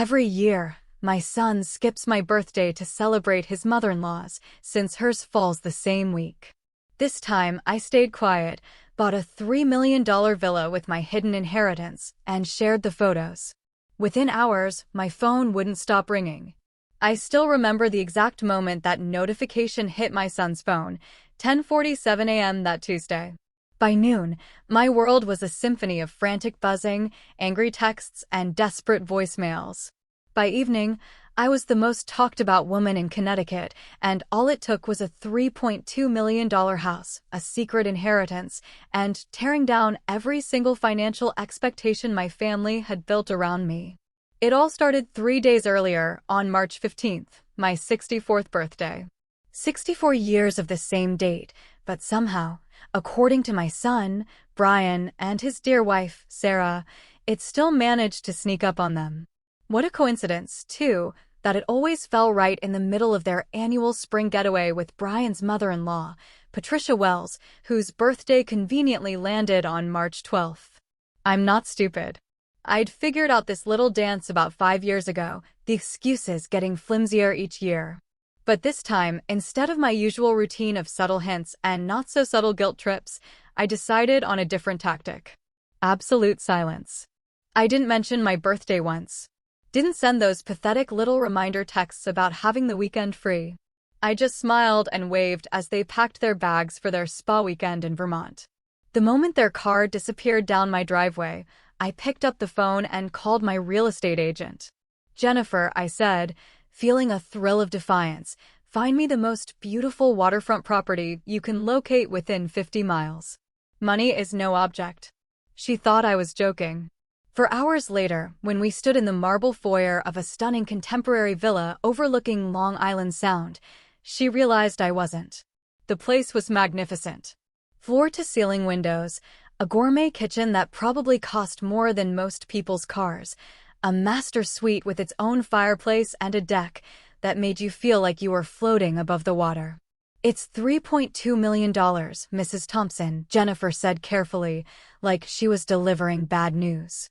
Every year, my son skips my birthday to celebrate his mother-in-law's, since hers falls the same week. This time, I stayed quiet, bought a $3 million villa with my hidden inheritance, and shared the photos. Within hours, my phone wouldn't stop ringing. I still remember the exact moment that notification hit my son's phone, 10:47 a.m. that Tuesday. By noon, my world was a symphony of frantic buzzing, angry texts, and desperate voicemails. By evening, I was the most talked about woman in Connecticut, and all it took was a $3.2 million house, a secret inheritance, and tearing down every single financial expectation my family had built around me. It all started 3 days earlier, on March 15th, my 64th birthday. 64 years of the same date, but somehow, according to my son, Brian, and his dear wife, Sarah, it still managed to sneak up on them. What a coincidence, too, that it always fell right in the middle of their annual spring getaway with Brian's mother-in-law, Patricia Wells, whose birthday conveniently landed on March 12th. I'm not stupid. I'd figured out this little dance about 5 years ago, the excuses getting flimsier each year. But this time, instead of my usual routine of subtle hints and not-so-subtle guilt trips, I decided on a different tactic. Absolute silence. I didn't mention my birthday once. Didn't send those pathetic little reminder texts about having the weekend free. I just smiled and waved as they packed their bags for their spa weekend in Vermont. The moment their car disappeared down my driveway, I picked up the phone and called my real estate agent. "Jennifer," I said, feeling a thrill of defiance, "find me the most beautiful waterfront property you can locate within 50 miles. Money is no object." She thought I was joking. For hours later, when we stood in the marble foyer of a stunning contemporary villa overlooking Long Island Sound, she realized I wasn't. The place was magnificent. Floor-to-ceiling windows, a gourmet kitchen that probably cost more than most people's cars, a master suite with its own fireplace and a deck that made you feel like you were floating above the water. "It's $3.2 million, Mrs. Thompson," Jennifer said carefully, like she was delivering bad news.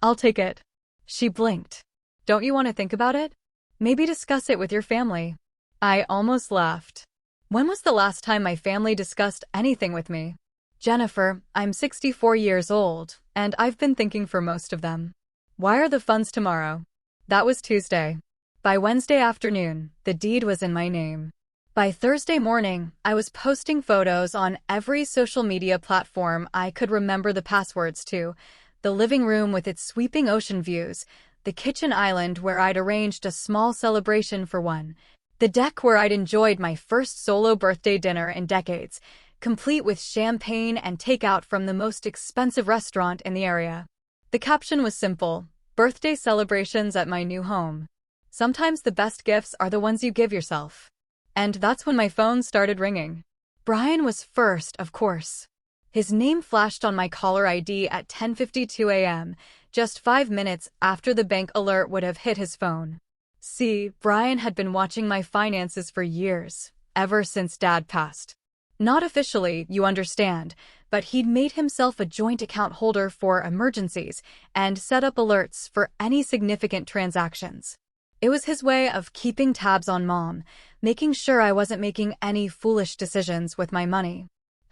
"I'll take it." She blinked. "Don't you want to think about it? Maybe discuss it with your family." I almost laughed. When was the last time my family discussed anything with me? "Jennifer, I'm 64 years old, and I've been thinking for most of them. Why are the funds tomorrow?" That was Tuesday. By Wednesday afternoon, the deed was in my name. By Thursday morning, I was posting photos on every social media platform I could remember the passwords to: the living room with its sweeping ocean views, the kitchen island where I'd arranged a small celebration for one, the deck where I'd enjoyed my first solo birthday dinner in decades, complete with champagne and takeout from the most expensive restaurant in the area. The caption was simple: "Birthday celebrations at my new home. Sometimes the best gifts are the ones you give yourself." And that's when my phone started ringing. Brian was first, of course. His name flashed on my caller ID at 10:52 a.m., just 5 minutes after the bank alert would have hit his phone. See, Brian had been watching my finances for years, ever since Dad passed. Not officially, you understand, but he'd made himself a joint account holder for emergencies and set up alerts for any significant transactions. It was his way of keeping tabs on Mom, making sure I wasn't making any foolish decisions with my money.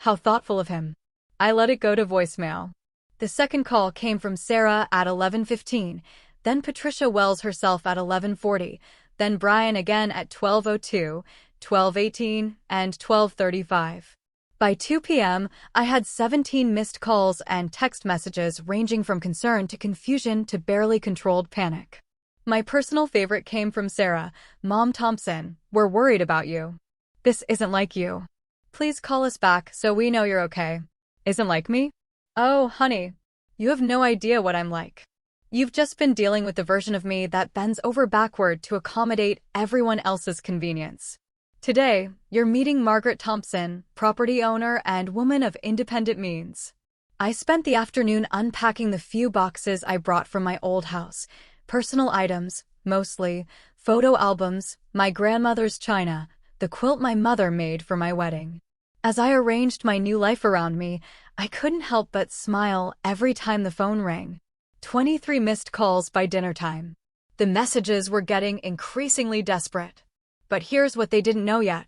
How thoughtful of him. I let it go to voicemail. The second call came from Sarah at 11:15, then Patricia Wells herself at 11:40, then Brian again at 12:02, 12:18, and 12:35. By 2 p.m., I had 17 missed calls and text messages ranging from concern to confusion to barely controlled panic. My personal favorite came from Sarah. "Mom Thompson, we're worried about you. This isn't like you. Please call us back so we know you're okay." Isn't like me? Oh, honey, you have no idea what I'm like. You've just been dealing with the version of me that bends over backward to accommodate everyone else's convenience. Today, you're meeting Margaret Thompson, property owner and woman of independent means. I spent the afternoon unpacking the few boxes I brought from my old house. Personal items, mostly, photo albums, my grandmother's china, the quilt my mother made for my wedding. As I arranged my new life around me, I couldn't help but smile every time the phone rang. 23 missed calls by dinner time. The messages were getting increasingly desperate. But here's what they didn't know yet.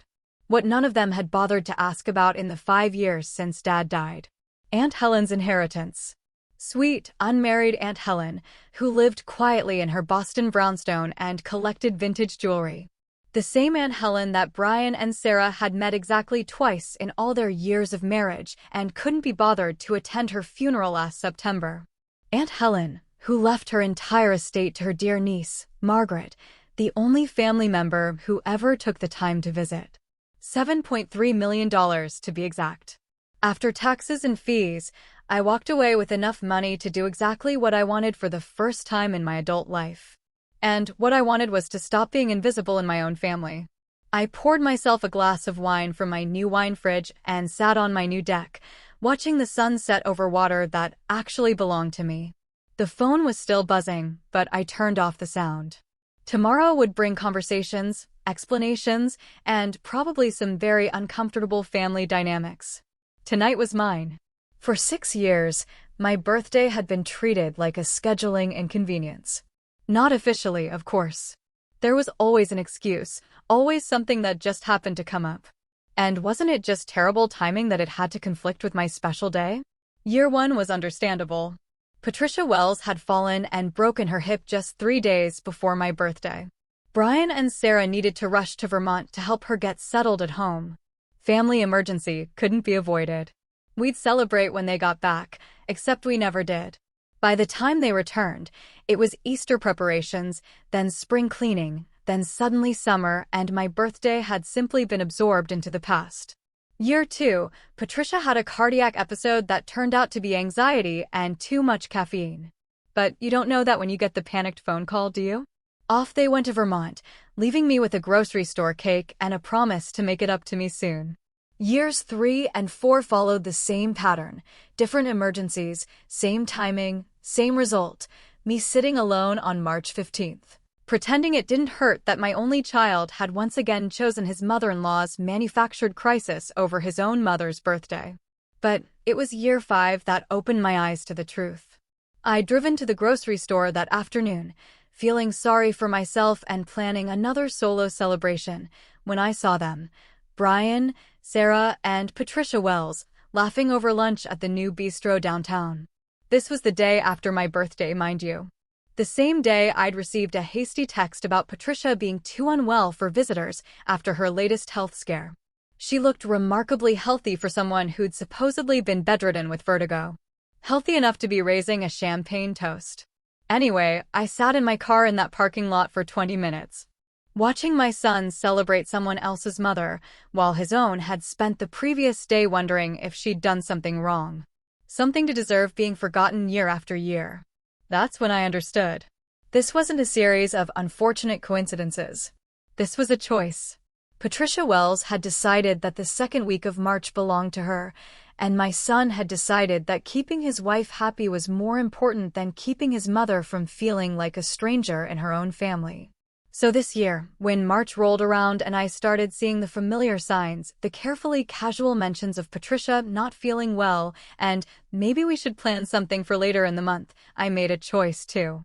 What none of them had bothered to ask about in the 5 years since Dad died. Aunt Helen's inheritance. Sweet, unmarried Aunt Helen, who lived quietly in her Boston brownstone and collected vintage jewelry. The same Aunt Helen that Brian and Sarah had met exactly twice in all their years of marriage and couldn't be bothered to attend her funeral last September. Aunt Helen, who left her entire estate to her dear niece, Margaret, the only family member who ever took the time to visit. $7.3 million to be exact. After taxes and fees, I walked away with enough money to do exactly what I wanted for the first time in my adult life. And what I wanted was to stop being invisible in my own family. I poured myself a glass of wine from my new wine fridge and sat on my new deck, watching the sun set over water that actually belonged to me. The phone was still buzzing, but I turned off the sound. Tomorrow would bring conversations, explanations, and probably some very uncomfortable family dynamics. Tonight was mine. For 6 years, my birthday had been treated like a scheduling inconvenience. Not officially, of course. There was always an excuse, always something that just happened to come up. And wasn't it just terrible timing that it had to conflict with my special day? Year 1 was understandable. Patricia Wells had fallen and broken her hip just 3 days before my birthday. Brian and Sarah needed to rush to Vermont to help her get settled at home. Family emergency couldn't be avoided. We'd celebrate when they got back, except we never did. By the time they returned, it was Easter preparations, then spring cleaning, then suddenly summer, and my birthday had simply been absorbed into the past. Year 2, Patricia had a cardiac episode that turned out to be anxiety and too much caffeine. But you don't know that when you get the panicked phone call, do you? Off they went to Vermont, leaving me with a grocery store cake and a promise to make it up to me soon. Years 3 and 4 followed the same pattern, different emergencies, same timing, same result, me sitting alone on March 15th, pretending it didn't hurt that my only child had once again chosen his mother-in-law's manufactured crisis over his own mother's birthday. But it was year 5 that opened my eyes to the truth. I'd driven to the grocery store that afternoon, feeling sorry for myself and planning another solo celebration, when I saw them, Brian, Sarah, and Patricia Wells, laughing over lunch at the new bistro downtown. This was the day after my birthday, mind you. The same day I'd received a hasty text about Patricia being too unwell for visitors after her latest health scare. She looked remarkably healthy for someone who'd supposedly been bedridden with vertigo. Healthy enough to be raising a champagne toast. Anyway, I sat in my car in that parking lot for 20 minutes. Watching my son celebrate someone else's mother, while his own had spent the previous day wondering if she'd done something wrong. Something to deserve being forgotten year after year. That's when I understood. This wasn't a series of unfortunate coincidences. This was a choice. Patricia Wells had decided that the second week of March belonged to her, and my son had decided that keeping his wife happy was more important than keeping his mother from feeling like a stranger in her own family. So this year, when March rolled around and I started seeing the familiar signs, the carefully casual mentions of Patricia not feeling well, and maybe we should plan something for later in the month, I made a choice too.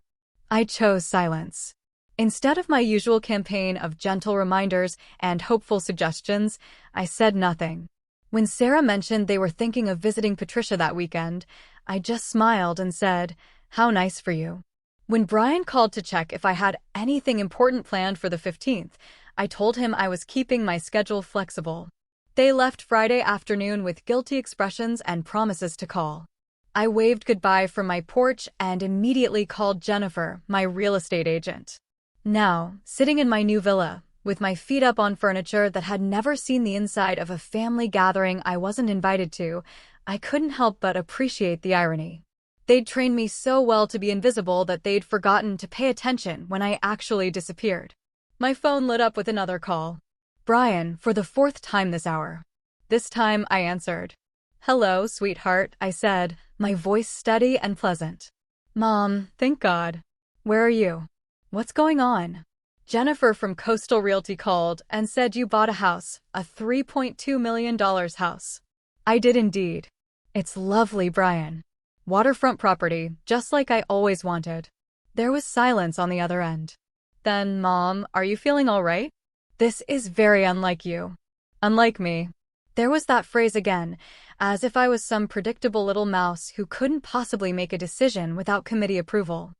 I chose silence. Instead of my usual campaign of gentle reminders and hopeful suggestions, I said nothing. When Sarah mentioned they were thinking of visiting Patricia that weekend, I just smiled and said, "How nice for you." When Brian called to check if I had anything important planned for the 15th, I told him I was keeping my schedule flexible. They left Friday afternoon with guilty expressions and promises to call. I waved goodbye from my porch and immediately called Jennifer, my real estate agent. Now, sitting in my new villa, with my feet up on furniture that had never seen the inside of a family gathering I wasn't invited to, I couldn't help but appreciate the irony. They'd trained me so well to be invisible that they'd forgotten to pay attention when I actually disappeared. My phone lit up with another call. Brian, for the 4th time this hour. This time I answered. "Hello, sweetheart," I said, my voice steady and pleasant. "Mom, thank God. Where are you? What's going on?" Jennifer from Coastal Realty called and said you bought a house, a $3.2 million house. I did indeed. It's lovely, Brian. Waterfront property, just like I always wanted. There was silence on the other end. Then, Mom, are you feeling all right? This is very unlike you. Unlike me. There was that phrase again, as if I was some predictable little mouse who couldn't possibly make a decision without committee approval.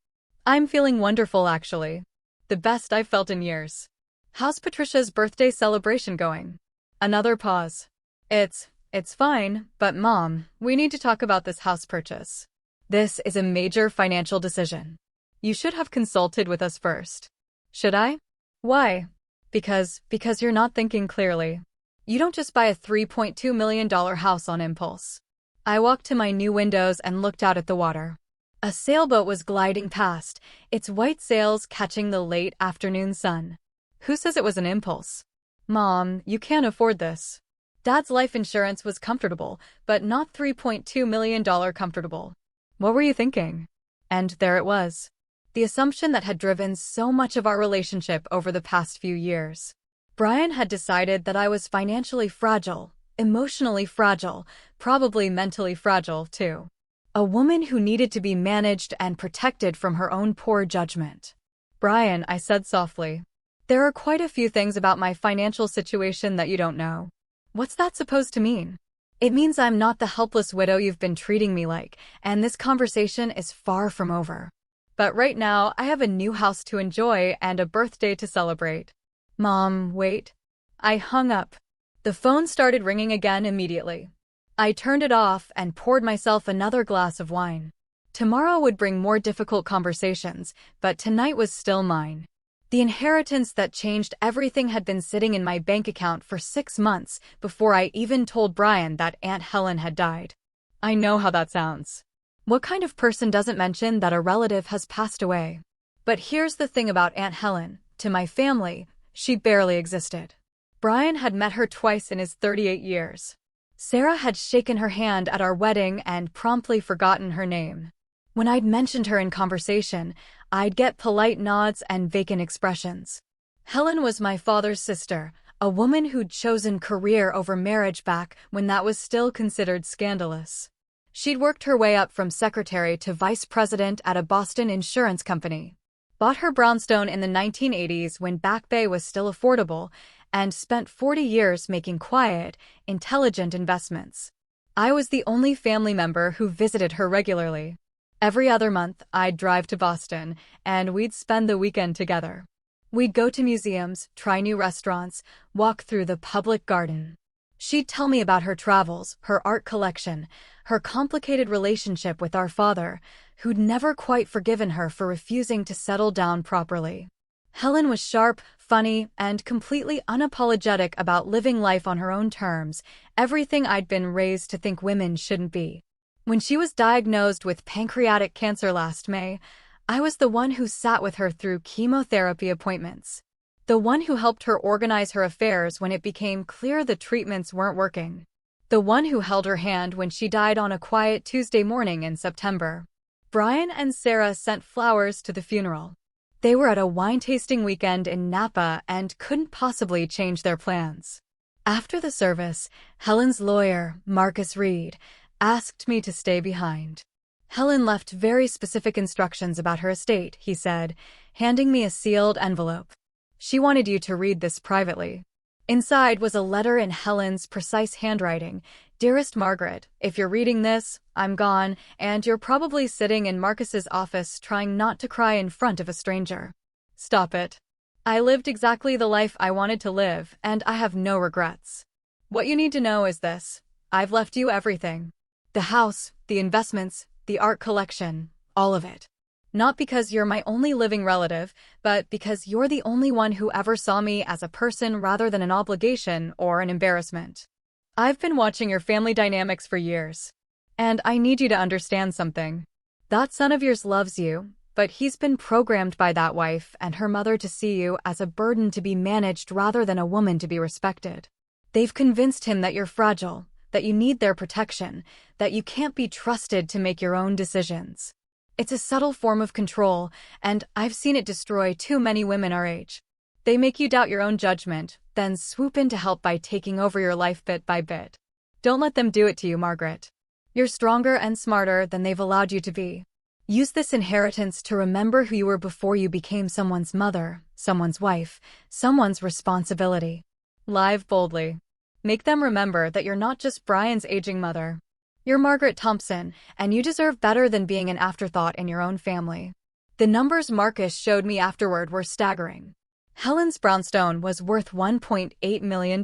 I'm feeling wonderful, actually. The best I've felt in years. How's Patricia's birthday celebration going? Another pause. It's fine, but Mom, we need to talk about this house purchase. This is a major financial decision. You should have consulted with us first. Should I? Why? Because you're not thinking clearly. You don't just buy a $3.2 million house on impulse. I walked to my new windows and looked out at the water. A sailboat was gliding past, its white sails catching the late afternoon sun. Who says it was an impulse? Mom, you can't afford this. Dad's life insurance was comfortable, but not $3.2 million comfortable. What were you thinking? And there it was. The assumption that had driven so much of our relationship over the past few years. Brian had decided that I was financially fragile, emotionally fragile, probably mentally fragile, too. A woman who needed to be managed and protected from her own poor judgment. Brian, I said softly, there are quite a few things about my financial situation that you don't know. What's that supposed to mean? It means I'm not the helpless widow you've been treating me like, and this conversation is far from over. But right now, I have a new house to enjoy and a birthday to celebrate. Mom, wait. I hung up. The phone started ringing again immediately. I turned it off and poured myself another glass of wine. Tomorrow would bring more difficult conversations, but tonight was still mine. The inheritance that changed everything had been sitting in my bank account for 6 months before I even told Brian that Aunt Helen had died. I know how that sounds. What kind of person doesn't mention that a relative has passed away? But here's the thing about Aunt Helen. To my family, she barely existed. Brian had met her twice in his 38 years. Sarah had shaken her hand at our wedding and promptly forgotten her name. When I'd mentioned her in conversation, I'd get polite nods and vacant expressions. Helen was my father's sister, a woman who'd chosen career over marriage back when that was still considered scandalous. She'd worked her way up from secretary to vice president at a Boston insurance company, bought her brownstone in the 1980s when Back Bay was still affordable, and spent 40 years making quiet, intelligent investments. I was the only family member who visited her regularly. Every other month, I'd drive to Boston, and we'd spend the weekend together. We'd go to museums, try new restaurants, walk through the public garden. She'd tell me about her travels, her art collection, her complicated relationship with our father, who'd never quite forgiven her for refusing to settle down properly. Helen was sharp, funny, and completely unapologetic about living life on her own terms, everything I'd been raised to think women shouldn't be. When she was diagnosed with pancreatic cancer last May, I was the one who sat with her through chemotherapy appointments. The one who helped her organize her affairs when it became clear the treatments weren't working. The one who held her hand when she died on a quiet Tuesday morning in September. Brian and Sarah sent flowers to the funeral. They were at a wine-tasting weekend in Napa and couldn't possibly change their plans. After the service, Helen's lawyer, Marcus Reed, asked me to stay behind. Helen left very specific instructions about her estate, he said, handing me a sealed envelope. She wanted you to read this privately. Inside was a letter in Helen's precise handwriting. Dearest Margaret, if you're reading this, I'm gone, and you're probably sitting in Marcus's office trying not to cry in front of a stranger. Stop it. I lived exactly the life I wanted to live, and I have no regrets. What you need to know is this. I've left you everything. The house, the investments, the art collection, all of it. Not because you're my only living relative, but because you're the only one who ever saw me as a person rather than an obligation or an embarrassment. I've been watching your family dynamics for years. And I need you to understand something. That son of yours loves you, but he's been programmed by that wife and her mother to see you as a burden to be managed rather than a woman to be respected. They've convinced him that you're fragile, that you need their protection, that you can't be trusted to make your own decisions. It's a subtle form of control, and I've seen it destroy too many women our age. They make you doubt your own judgment, then swoop in to help by taking over your life bit by bit. Don't let them do it to you, Margaret. You're stronger and smarter than they've allowed you to be. Use this inheritance to remember who you were before you became someone's mother, someone's wife, someone's responsibility. Live boldly. Make them remember that you're not just Brian's aging mother. You're Margaret Thompson, and you deserve better than being an afterthought in your own family. The numbers Marcus showed me afterward were staggering. Helen's brownstone was worth $1.8 million.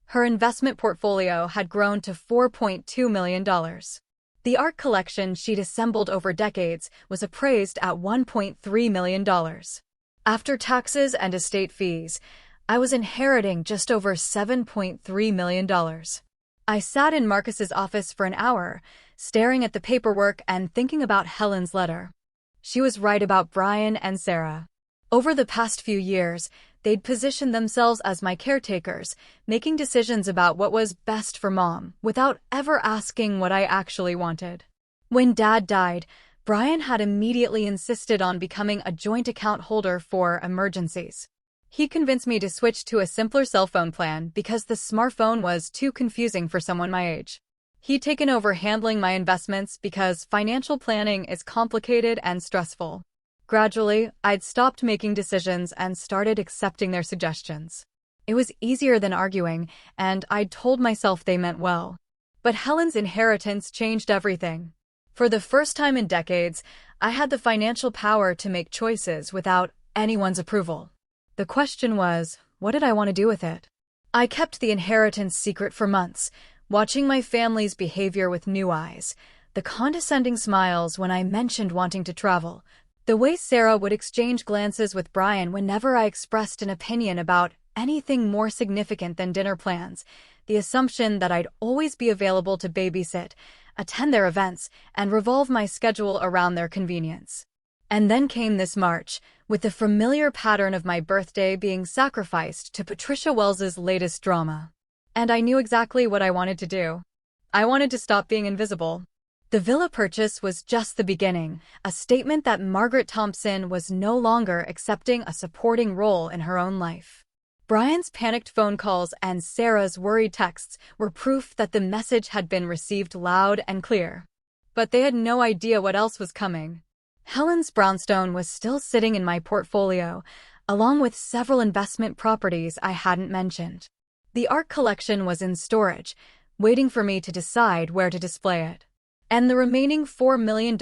Her investment portfolio had grown to $4.2 million. The art collection she'd assembled over decades was appraised at $1.3 million. After taxes and estate fees, I was inheriting just over $7.3 million. I sat in Marcus's office for an hour, staring at the paperwork and thinking about Helen's letter. She was right about Brian and Sarah. Over the past few years, they'd positioned themselves as my caretakers, making decisions about what was best for Mom, without ever asking what I actually wanted. When Dad died, Brian had immediately insisted on becoming a joint account holder for emergencies. He convinced me to switch to a simpler cell phone plan because the smartphone was too confusing for someone my age. He'd taken over handling my investments because financial planning is complicated and stressful. Gradually, I'd stopped making decisions and started accepting their suggestions. It was easier than arguing, and I'd told myself they meant well. But Helen's inheritance changed everything. For the first time in decades, I had the financial power to make choices without anyone's approval. The question was, what did I want to do with it? I kept the inheritance secret for months, watching my family's behavior with new eyes, the condescending smiles when I mentioned wanting to travel, the way Sarah would exchange glances with Brian whenever I expressed an opinion about anything more significant than dinner plans, the assumption that I'd always be available to babysit, attend their events, and revolve my schedule around their convenience. And then came this March, with the familiar pattern of my birthday being sacrificed to Patricia Wells's latest drama. And I knew exactly what I wanted to do. I wanted to stop being invisible. The villa purchase was just the beginning, a statement that Margaret Thompson was no longer accepting a supporting role in her own life. Brian's panicked phone calls and Sarah's worried texts were proof that the message had been received loud and clear. But they had no idea what else was coming. Helen's brownstone was still sitting in my portfolio, along with several investment properties I hadn't mentioned. The art collection was in storage, waiting for me to decide where to display it. And the remaining $4 million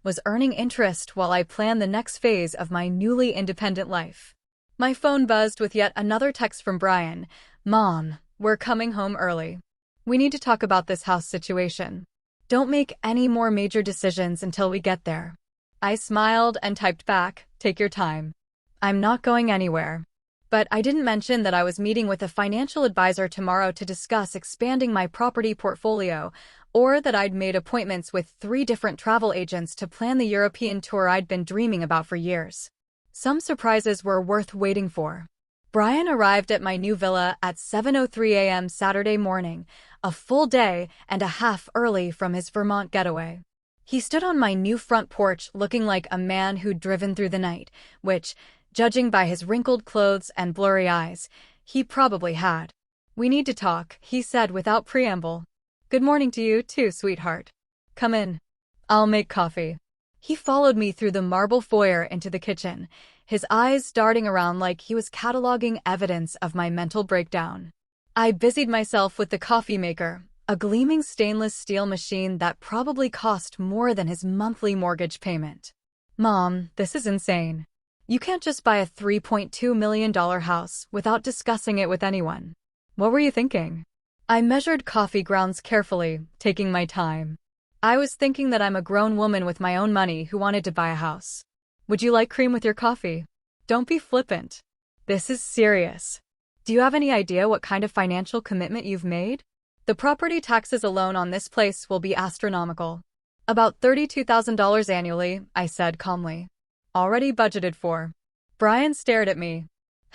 was earning interest while I planned the next phase of my newly independent life. My phone buzzed with yet another text from Brian. "Mom, we're coming home early. We need to talk about this house situation. Don't make any more major decisions until we get there." I smiled and typed back, "Take your time. I'm not going anywhere." But I didn't mention that I was meeting with a financial advisor tomorrow to discuss expanding my property portfolio, or that I'd made appointments with 3 different travel agents to plan the European tour I'd been dreaming about for years. Some surprises were worth waiting for. Brian arrived at my new villa at 7:03 a.m. Saturday morning, a full day and a half early from his Vermont getaway. He stood on my new front porch looking like a man who'd driven through the night, which, judging by his wrinkled clothes and blurry eyes, he probably had. "We need to talk," he said without preamble. "Good morning to you too, sweetheart. Come in. I'll make coffee." He followed me through the marble foyer into the kitchen, his eyes darting around like he was cataloging evidence of my mental breakdown. I busied myself with the coffee maker, a gleaming stainless steel machine that probably cost more than his monthly mortgage payment. "Mom, this is insane. You can't just buy a $3.2 million house without discussing it with anyone. What were you thinking?" I measured coffee grounds carefully, taking my time. I was thinking that I'm a grown woman with my own money who wanted to buy a house. "Would you like cream with your coffee? Don't be flippant. This is serious. Do you have any idea what kind of financial commitment you've made? The property taxes alone on this place will be astronomical. About $32,000 annually," I said calmly. "Already budgeted for." Brian stared at me.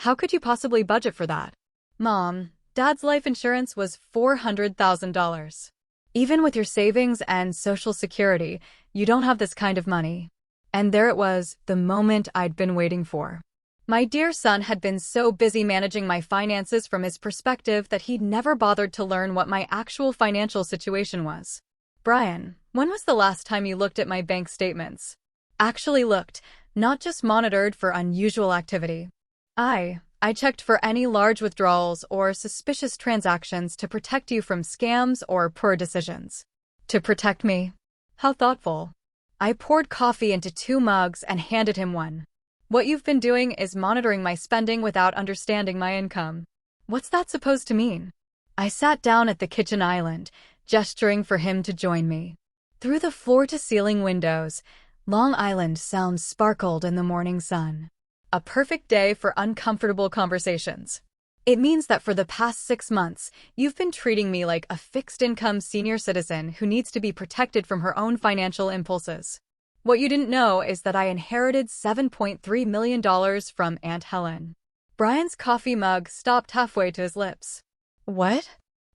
"How could you possibly budget for that?" "Mom, Dad's life insurance was $400,000. Even with your savings and Social Security, you don't have this kind of money." And there it was, the moment I'd been waiting for. My dear son had been so busy managing my finances from his perspective that he'd never bothered to learn what my actual financial situation was. Brian, when was the last time you looked at my bank statements? Actually looked, not just monitored for unusual activity. I checked for any large withdrawals or suspicious transactions to protect you from scams or poor decisions. To protect me? How thoughtful. I poured coffee into 2 mugs and handed him one. What you've been doing is monitoring my spending without understanding my income. What's that supposed to mean? I sat down at the kitchen island, gesturing for him to join me. Through the floor-to-ceiling windows, Long Island sounds sparkled in the morning sun. A perfect day for uncomfortable conversations. It means that for the past 6 months, you've been treating me like a fixed-income senior citizen who needs to be protected from her own financial impulses. What you didn't know is that I inherited $7.3 million from Aunt Helen. Brian's coffee mug stopped halfway to his lips. What?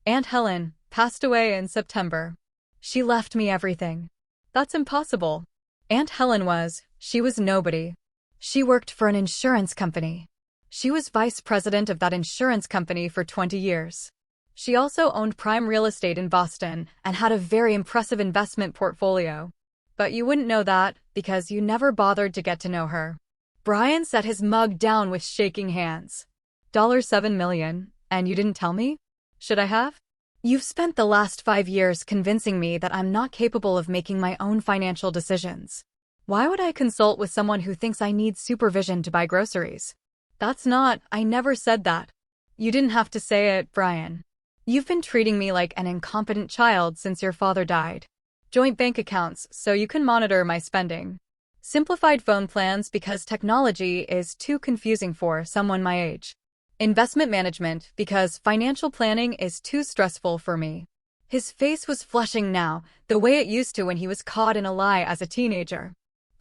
Aunt Helen passed away in September. She left me everything. That's impossible. Aunt Helen she was nobody. She worked for an insurance company. She was vice president of that insurance company for 20 years. She also owned prime real estate in Boston and had a very impressive investment portfolio. But you wouldn't know that because you never bothered to get to know her. Brian set his mug down with shaking hands. $7 million, and you didn't tell me? Should I have? You've spent the last 5 years convincing me that I'm not capable of making my own financial decisions. Why would I consult with someone who thinks I need supervision to buy groceries? I never said that. You didn't have to say it, Brian. You've been treating me like an incompetent child since your father died. Joint bank accounts so you can monitor my spending. Simplified phone plans because technology is too confusing for someone my age. Investment management because financial planning is too stressful for me. His face was flushing now, the way it used to when he was caught in a lie as a teenager.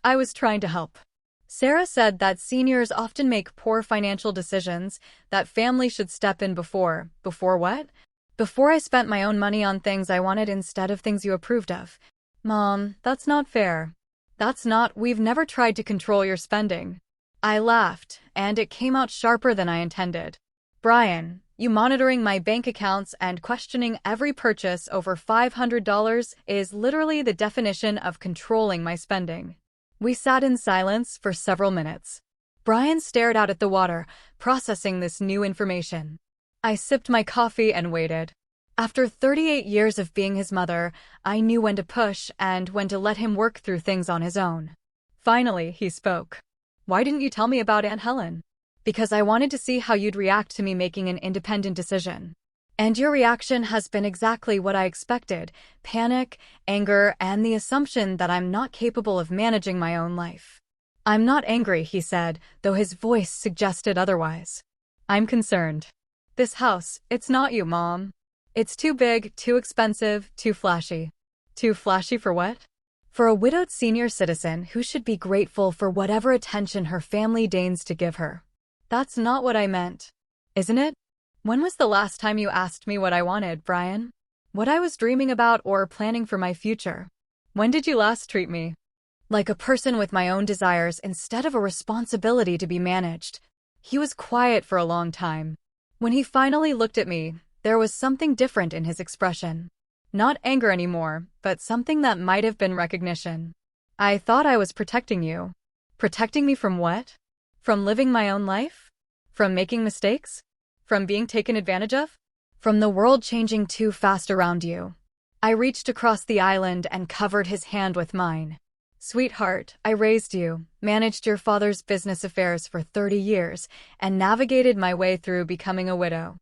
I was trying to help. Sarah said that seniors often make poor financial decisions, that family should step in before what? Before I spent my own money on things I wanted instead of things you approved of. Mom, that's not fair. We've never tried to control your spending. I laughed, and it came out sharper than I intended. Brian, you monitoring my bank accounts and questioning every purchase over $500 is literally the definition of controlling my spending. We sat in silence for several minutes. Brian stared out at the water, processing this new information. I sipped my coffee and waited. After 38 years of being his mother, I knew when to push and when to let him work through things on his own. Finally, he spoke. Why didn't you tell me about Aunt Helen? Because I wanted to see how you'd react to me making an independent decision. And your reaction has been exactly what I expected: panic, anger, and the assumption that I'm not capable of managing my own life. I'm not angry, he said, though his voice suggested otherwise. I'm concerned. This house, it's not you, Mom. It's too big, too expensive, too flashy. Too flashy for what? For a widowed senior citizen who should be grateful for whatever attention her family deigns to give her. That's not what I meant. Isn't it? When was the last time you asked me what I wanted, Brian? What I was dreaming about or planning for my future? When did you last treat me like a person with my own desires instead of a responsibility to be managed? He was quiet for a long time. When he finally looked at me, there was something different in his expression. Not anger anymore, but something that might have been recognition. I thought I was protecting you. Protecting me from what? From living my own life? From making mistakes? From being taken advantage of? From the world changing too fast around you. I reached across the island and covered his hand with mine. Sweetheart, I raised you, managed your father's business affairs for 30 years, and navigated my way through becoming a widow.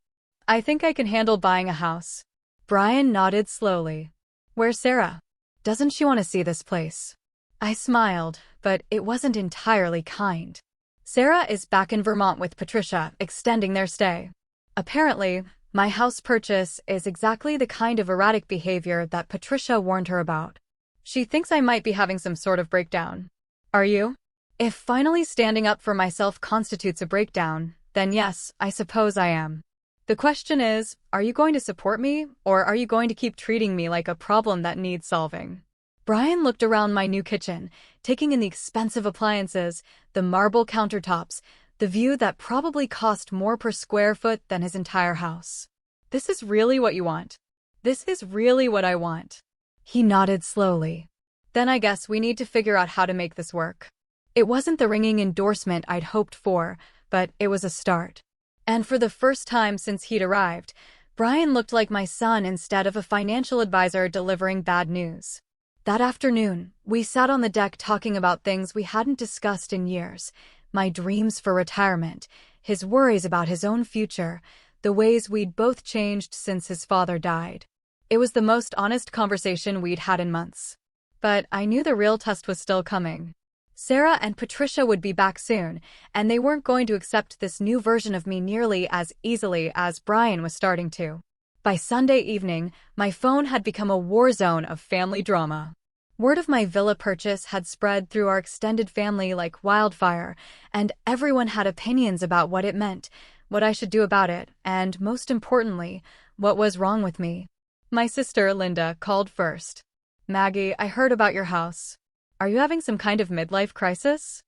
I think I can handle buying a house. Brian nodded slowly. Where's Sarah? Doesn't she want to see this place? I smiled, but it wasn't entirely kind. Sarah is back in Vermont with Patricia, extending their stay. Apparently, my house purchase is exactly the kind of erratic behavior that Patricia warned her about. She thinks I might be having some sort of breakdown. Are you? If finally standing up for myself constitutes a breakdown, then yes, I suppose I am. The question is, are you going to support me, or are you going to keep treating me like a problem that needs solving? Brian looked around my new kitchen, taking in the expensive appliances, the marble countertops, the view that probably cost more per square foot than his entire house. This is really what you want? This is really what I want. He nodded slowly. Then I guess we need to figure out how to make this work. It wasn't the ringing endorsement I'd hoped for, but it was a start. And for the first time since he'd arrived, Brian looked like my son instead of a financial advisor delivering bad news. That afternoon, we sat on the deck talking about things we hadn't discussed in years. My dreams for retirement, his worries about his own future, the ways we'd both changed since his father died. It was the most honest conversation we'd had in months. But I knew the real test was still coming. Sarah and Patricia would be back soon, and they weren't going to accept this new version of me nearly as easily as Brian was starting to. By Sunday evening, my phone had become a war zone of family drama. Word of my villa purchase had spread through our extended family like wildfire, and everyone had opinions about what it meant, what I should do about it, and, most importantly, what was wrong with me. My sister, Linda, called first. "Maggie, I heard about your house. Are you having some kind of midlife crisis?"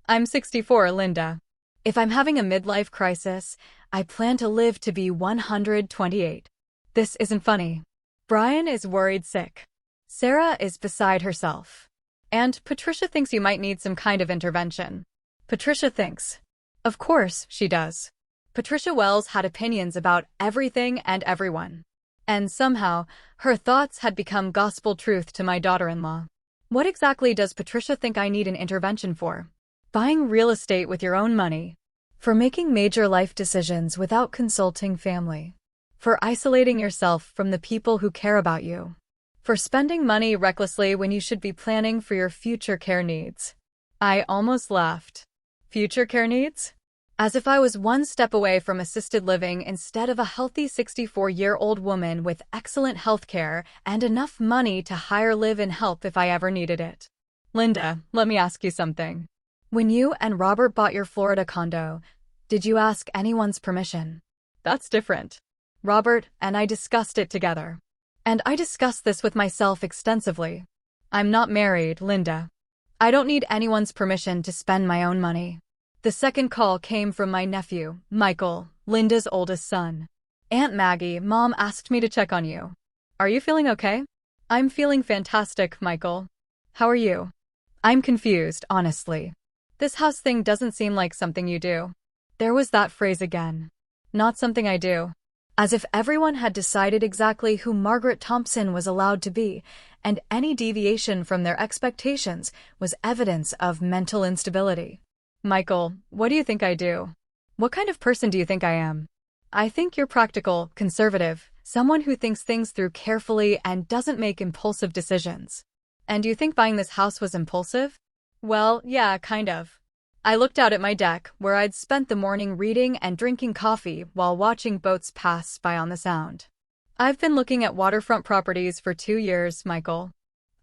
"I'm 64, Linda. If I'm having a midlife crisis, I plan to live to be 128. This isn't funny. Brian is worried sick. Sarah is beside herself. And Patricia thinks you might need some kind of intervention." Patricia thinks. Of course she does. Patricia Wells had opinions about everything and everyone. And somehow, her thoughts had become gospel truth to my daughter-in-law. What exactly does Patricia think I need an intervention for? Buying real estate with your own money. For making major life decisions without consulting family. For isolating yourself from the people who care about you. For spending money recklessly when you should be planning for your future care needs. I almost laughed. Future care needs? As if I was one step away from assisted living instead of a healthy 64-year-old woman with excellent health care and enough money to hire live-in help if I ever needed it. Linda, let me ask you something. When you and Robert bought your Florida condo, did you ask anyone's permission? That's different. Robert and I discussed it together. And I discussed this with myself extensively. I'm not married, Linda. I don't need anyone's permission to spend my own money. The second call came from my nephew, Michael, Linda's oldest son. "Aunt Maggie, Mom asked me to check on you. Are you feeling okay?" "I'm feeling fantastic, Michael. How are you?" "I'm confused, honestly. This house thing doesn't seem like something you do." There was that phrase again. Not something I do. As if everyone had decided exactly who Margaret Thompson was allowed to be, and any deviation from their expectations was evidence of mental instability. "Michael, what do you think I do? What kind of person do you think I am?" "I think you're practical, conservative, someone who thinks things through carefully and doesn't make impulsive decisions." "And you think buying this house was impulsive?" "Well, yeah, kind of. I looked out at my deck, where I'd spent the morning reading and drinking coffee while watching boats pass by on the Sound. I've been looking at waterfront properties for 2 years, Michael.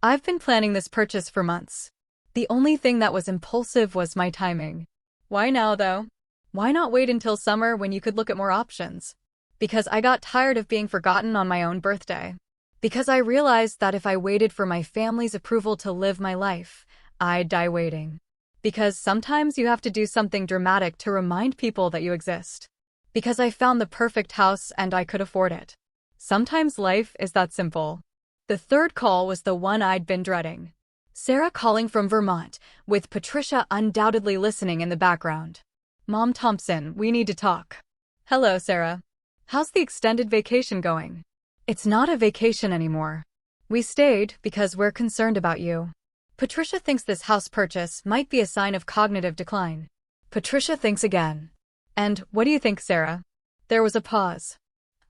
I've been planning this purchase for months. The only thing that was impulsive was my timing. Why now, though? Why not wait until summer when you could look at more options? Because I got tired of being forgotten on my own birthday. Because I realized that if I waited for my family's approval to live my life, I'd die waiting. Because sometimes you have to do something dramatic to remind people that you exist. Because I found the perfect house and I could afford it. Sometimes life is that simple. The third call was the one I'd been dreading. Sarah calling from Vermont, with Patricia undoubtedly listening in the background. "Mom Thompson, we need to talk." "Hello, Sarah. How's the extended vacation going?" "It's not a vacation anymore. We stayed because we're concerned about you. Patricia thinks this house purchase might be a sign of cognitive decline." Patricia thinks again. "And what do you think, Sarah?" There was a pause.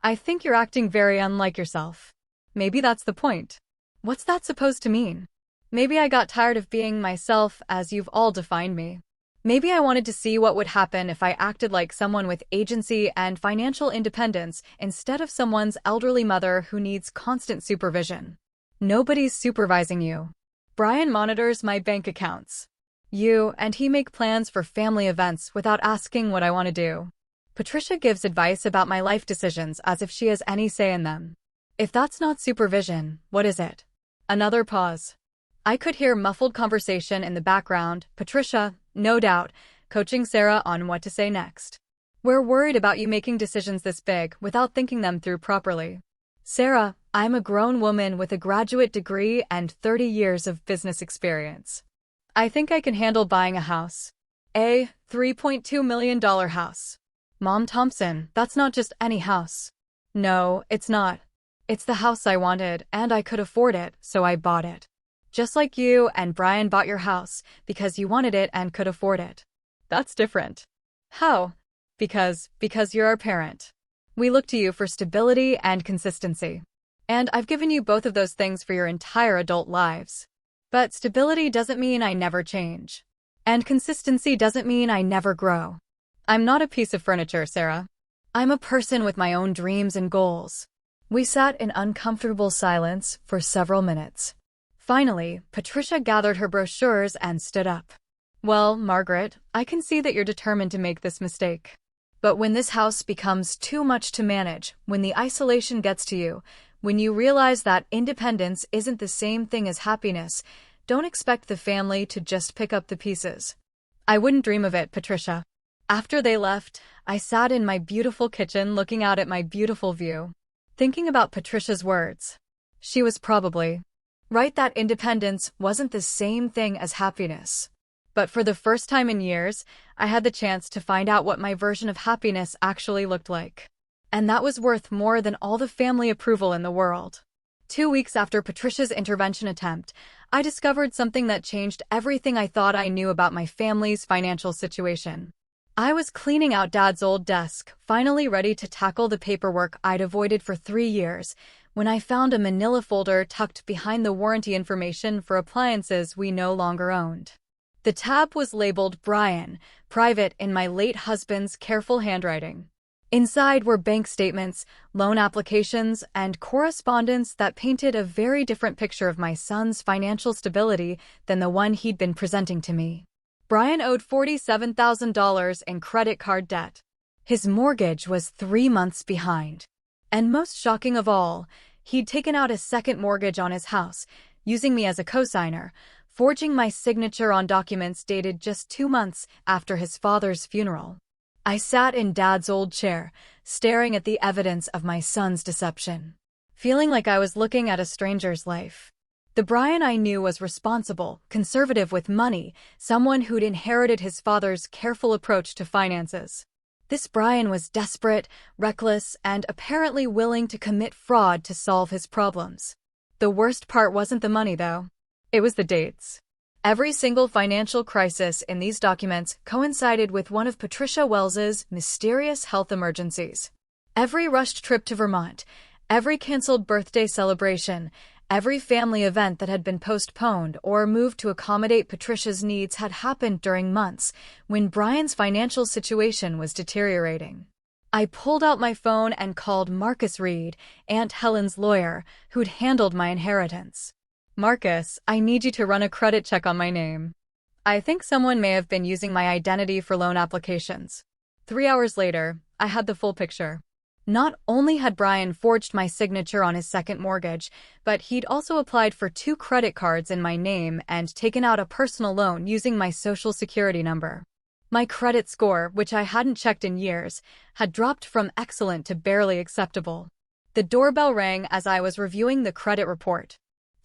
"I think you're acting very unlike yourself." "Maybe that's the point." "What's that supposed to mean?" "Maybe I got tired of being myself as you've all defined me. Maybe I wanted to see what would happen if I acted like someone with agency and financial independence instead of someone's elderly mother who needs constant supervision." "Nobody's supervising you. Brian monitors my bank accounts. You and he make plans for family events without asking what I want to do." Patricia gives advice about my life decisions as if she has any say in them. If that's not supervision, what is it? Another pause. I could hear muffled conversation in the background, Patricia, no doubt, coaching Sarah on what to say next. "We're worried about you making decisions this big without thinking them through properly." Sarah, I'm a grown woman with a graduate degree and 30 years of business experience. I think I can handle buying a house. A $3.2 million house. Mom Thompson, that's not just any house. No, it's not. It's the house I wanted, and I could afford it, so I bought it. Just like you and Brian bought your house because you wanted it and could afford it. That's different. How? Because you're our parent. We look to you for stability and consistency. And I've given you both of those things for your entire adult lives. But stability doesn't mean I never change. And consistency doesn't mean I never grow. I'm not a piece of furniture, Sarah. I'm a person with my own dreams and goals. We sat in uncomfortable silence for several minutes. Finally, Patricia gathered her brochures and stood up. Well, Margaret, I can see that you're determined to make this mistake. But when this house becomes too much to manage, when the isolation gets to you, when you realize that independence isn't the same thing as happiness, don't expect the family to just pick up the pieces. I wouldn't dream of it, Patricia. After they left, I sat in my beautiful kitchen looking out at my beautiful view, thinking about Patricia's words. She was probably right that independence wasn't the same thing as happiness. But for the first time in years, I had the chance to find out what my version of happiness actually looked like. And that was worth more than all the family approval in the world. 2 weeks after Patricia's intervention attempt, I discovered something that changed everything I thought I knew about my family's financial situation. I was cleaning out Dad's old desk, finally ready to tackle the paperwork I'd avoided for 3 years, when I found a manila folder tucked behind the warranty information for appliances we no longer owned. The tab was labeled Brian, private in my late husband's careful handwriting. Inside were bank statements, loan applications, and correspondence that painted a very different picture of my son's financial stability than the one he'd been presenting to me. Brian owed $47,000 in credit card debt. His mortgage was 3 months behind. And most shocking of all, he'd taken out a second mortgage on his house, using me as a cosigner, forging my signature on documents dated just 2 months after his father's funeral. I sat in Dad's old chair, staring at the evidence of my son's deception, feeling like I was looking at a stranger's life. The Brian I knew was responsible, conservative with money, someone who'd inherited his father's careful approach to finances. This Brian was desperate, reckless, and apparently willing to commit fraud to solve his problems. The worst part wasn't the money, though. It was the dates. Every single financial crisis in these documents coincided with one of Patricia Wells's mysterious health emergencies. Every rushed trip to Vermont, every canceled birthday celebration, every family event that had been postponed or moved to accommodate Patricia's needs had happened during months when Brian's financial situation was deteriorating. I pulled out my phone and called Marcus Reed, Aunt Helen's lawyer, who'd handled my inheritance. Marcus, I need you to run a credit check on my name. I think someone may have been using my identity for loan applications. 3 hours later, I had the full picture. Not only had Brian forged my signature on his second mortgage, but he'd also applied for 2 credit cards in my name and taken out a personal loan using my social security number. My credit score, which I hadn't checked in years, had dropped from excellent to barely acceptable. The doorbell rang as I was reviewing the credit report.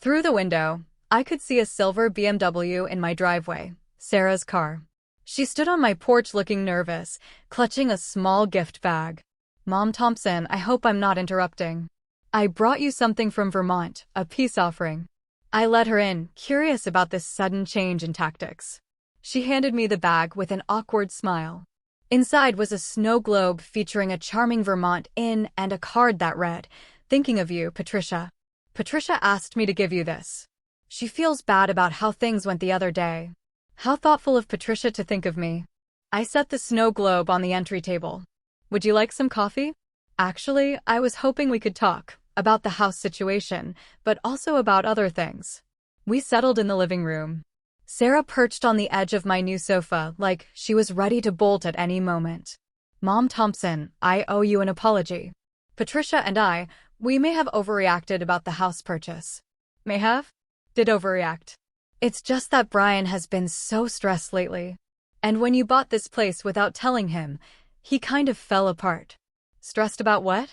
Through the window, I could see a silver BMW in my driveway, Sarah's car. She stood on my porch looking nervous, clutching a small gift bag. Mom Thompson, I hope I'm not interrupting. I brought you something from Vermont, a peace offering. I let her in, curious about this sudden change in tactics. She handed me the bag with an awkward smile. Inside was a snow globe featuring a charming Vermont inn and a card that read, "Thinking of you, Patricia. Patricia asked me to give you this. She feels bad about how things went the other day. How thoughtful of Patricia to think of me." I set the snow globe on the entry table. Would you like some coffee? Actually, I was hoping we could talk about the house situation, but also about other things. We settled in the living room. Sarah perched on the edge of my new sofa like she was ready to bolt at any moment. Mom Thompson, I owe you an apology. Patricia and we may have overreacted about the house purchase. May have? Did overreact. It's just that Brian has been so stressed lately. And when you bought this place without telling him, he kind of fell apart. Stressed about what?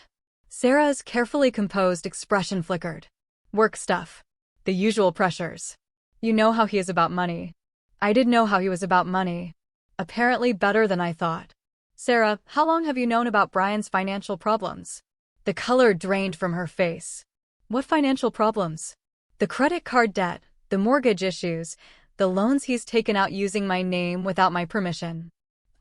Sarah's carefully composed expression flickered. Work stuff. The usual pressures. You know how he is about money. I did know how he was about money. Apparently better than I thought. Sarah, how long have you known about Brian's financial problems? The color drained from her face. What financial problems? The credit card debt, the mortgage issues, the loans he's taken out using my name without my permission.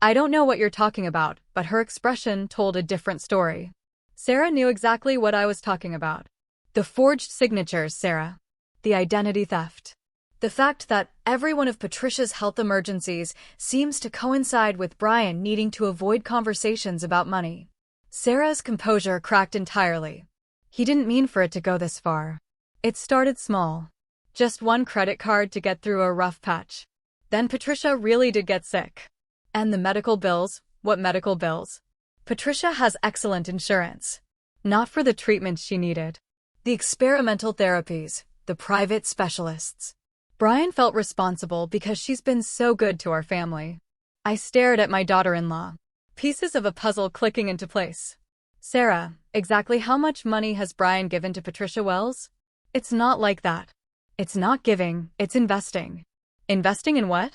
I don't know what you're talking about, but her expression told a different story. Sarah knew exactly what I was talking about. The forged signatures, Sarah. The identity theft. The fact that every one of Patricia's health emergencies seems to coincide with Brian needing to avoid conversations about money. Sarah's composure cracked entirely. He didn't mean for it to go this far. It started small. Just one credit card to get through a rough patch. Then Patricia really did get sick. And the medical bills? What medical bills? Patricia has excellent insurance. Not for the treatment she needed. The experimental therapies, the private specialists. Brian felt responsible because she's been so good to our family. I stared at my daughter-in-law. Pieces of a puzzle clicking into place. Sarah, exactly how much money has Brian given to Patricia Wells? It's not like that. It's not giving, it's investing. Investing in what?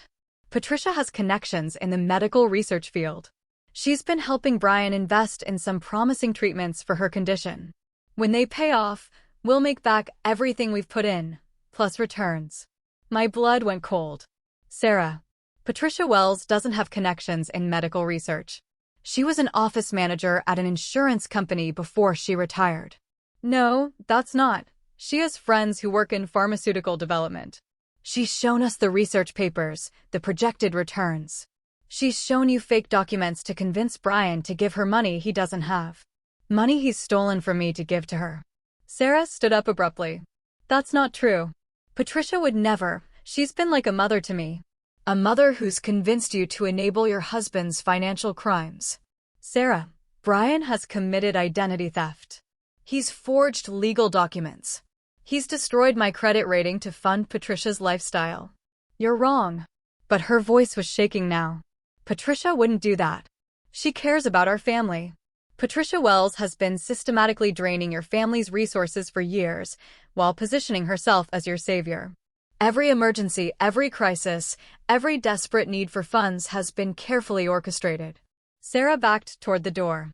Patricia has connections in the medical research field. She's been helping Brian invest in some promising treatments for her condition. When they pay off, we'll make back everything we've put in, plus returns. My blood went cold. Sarah, Patricia Wells doesn't have connections in medical research. She was an office manager at an insurance company before she retired. No, that's not. She has friends who work in pharmaceutical development. She's shown us the research papers, the projected returns. She's shown you fake documents to convince Brian to give her money he doesn't have. Money he's stolen from me to give to her. Sarah stood up abruptly. That's not true. Patricia would never. She's been like a mother to me. A mother who's convinced you to enable your husband's financial crimes. Sarah, Brian has committed identity theft. He's forged legal documents. He's destroyed my credit rating to fund Patricia's lifestyle. You're wrong. But her voice was shaking now. Patricia wouldn't do that. She cares about our family. Patricia Wells has been systematically draining your family's resources for years, while positioning herself as your savior. Every emergency, every crisis, every desperate need for funds has been carefully orchestrated. Sarah backed toward the door.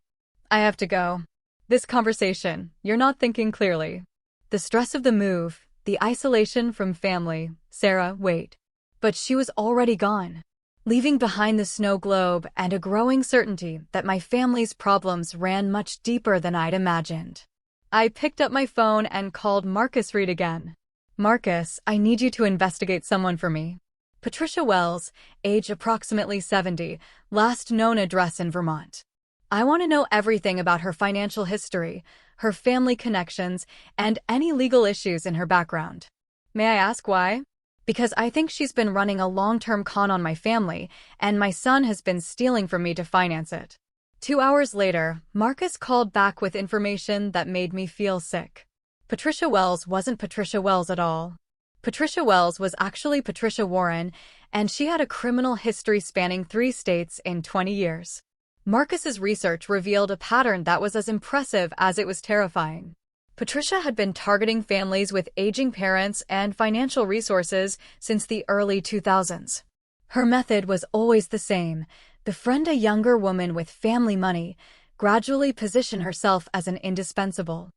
I have to go. This conversation, you're not thinking clearly. The stress of the move, the isolation from family. Sarah, wait. But she was already gone, leaving behind the snow globe and a growing certainty that my family's problems ran much deeper than I'd imagined. I picked up my phone and called Marcus Reed again. Marcus, I need you to investigate someone for me. Patricia Wells, age approximately 70, last known address in Vermont. I want to know everything about her financial history, her family connections, and any legal issues in her background. May I ask why? Because I think she's been running a long-term con on my family, and my son has been stealing from me to finance it. 2 hours later, Marcus called back with information that made me feel sick. Patricia Wells wasn't Patricia Wells at all. Patricia Wells was actually Patricia Warren, and she had a criminal history spanning 3 states in 20 years. Marcus's research revealed a pattern that was as impressive as it was terrifying. Patricia had been targeting families with aging parents and financial resources since the early 2000s. Her method was always the same: befriend a younger woman with family money, gradually position herself as an indispensable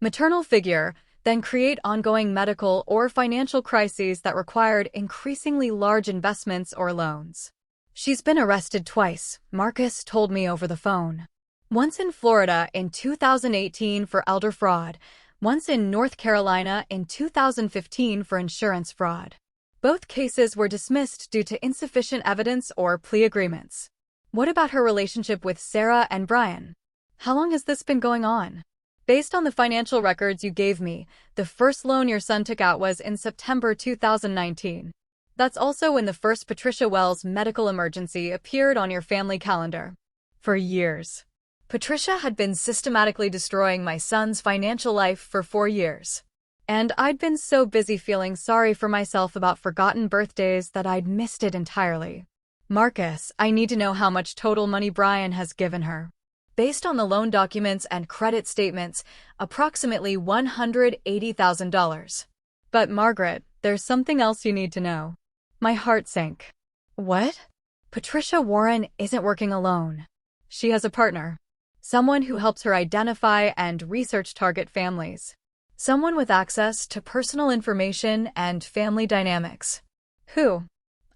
maternal figure, then create ongoing medical or financial crises that required increasingly large investments or loans. She's been arrested twice, Marcus told me over the phone. Once in Florida in 2018 for elder fraud, once in North Carolina in 2015 for insurance fraud. Both cases were dismissed due to insufficient evidence or plea agreements. What about her relationship with Sarah and Brian? How long has this been going on? Based on the financial records you gave me, the first loan your son took out was in September 2019. That's also when the first Patricia Wells medical emergency appeared on your family calendar. For years. Patricia had been systematically destroying my son's financial life for 4 years. And I'd been so busy feeling sorry for myself about forgotten birthdays that I'd missed it entirely. Marcus, I need to know how much total money Brian has given her. Based on the loan documents and credit statements, approximately $180,000. But Margaret, there's something else you need to know. My heart sank. What? Patricia Warren isn't working alone. She has a partner. Someone who helps her identify and research target families. Someone with access to personal information and family dynamics. Who?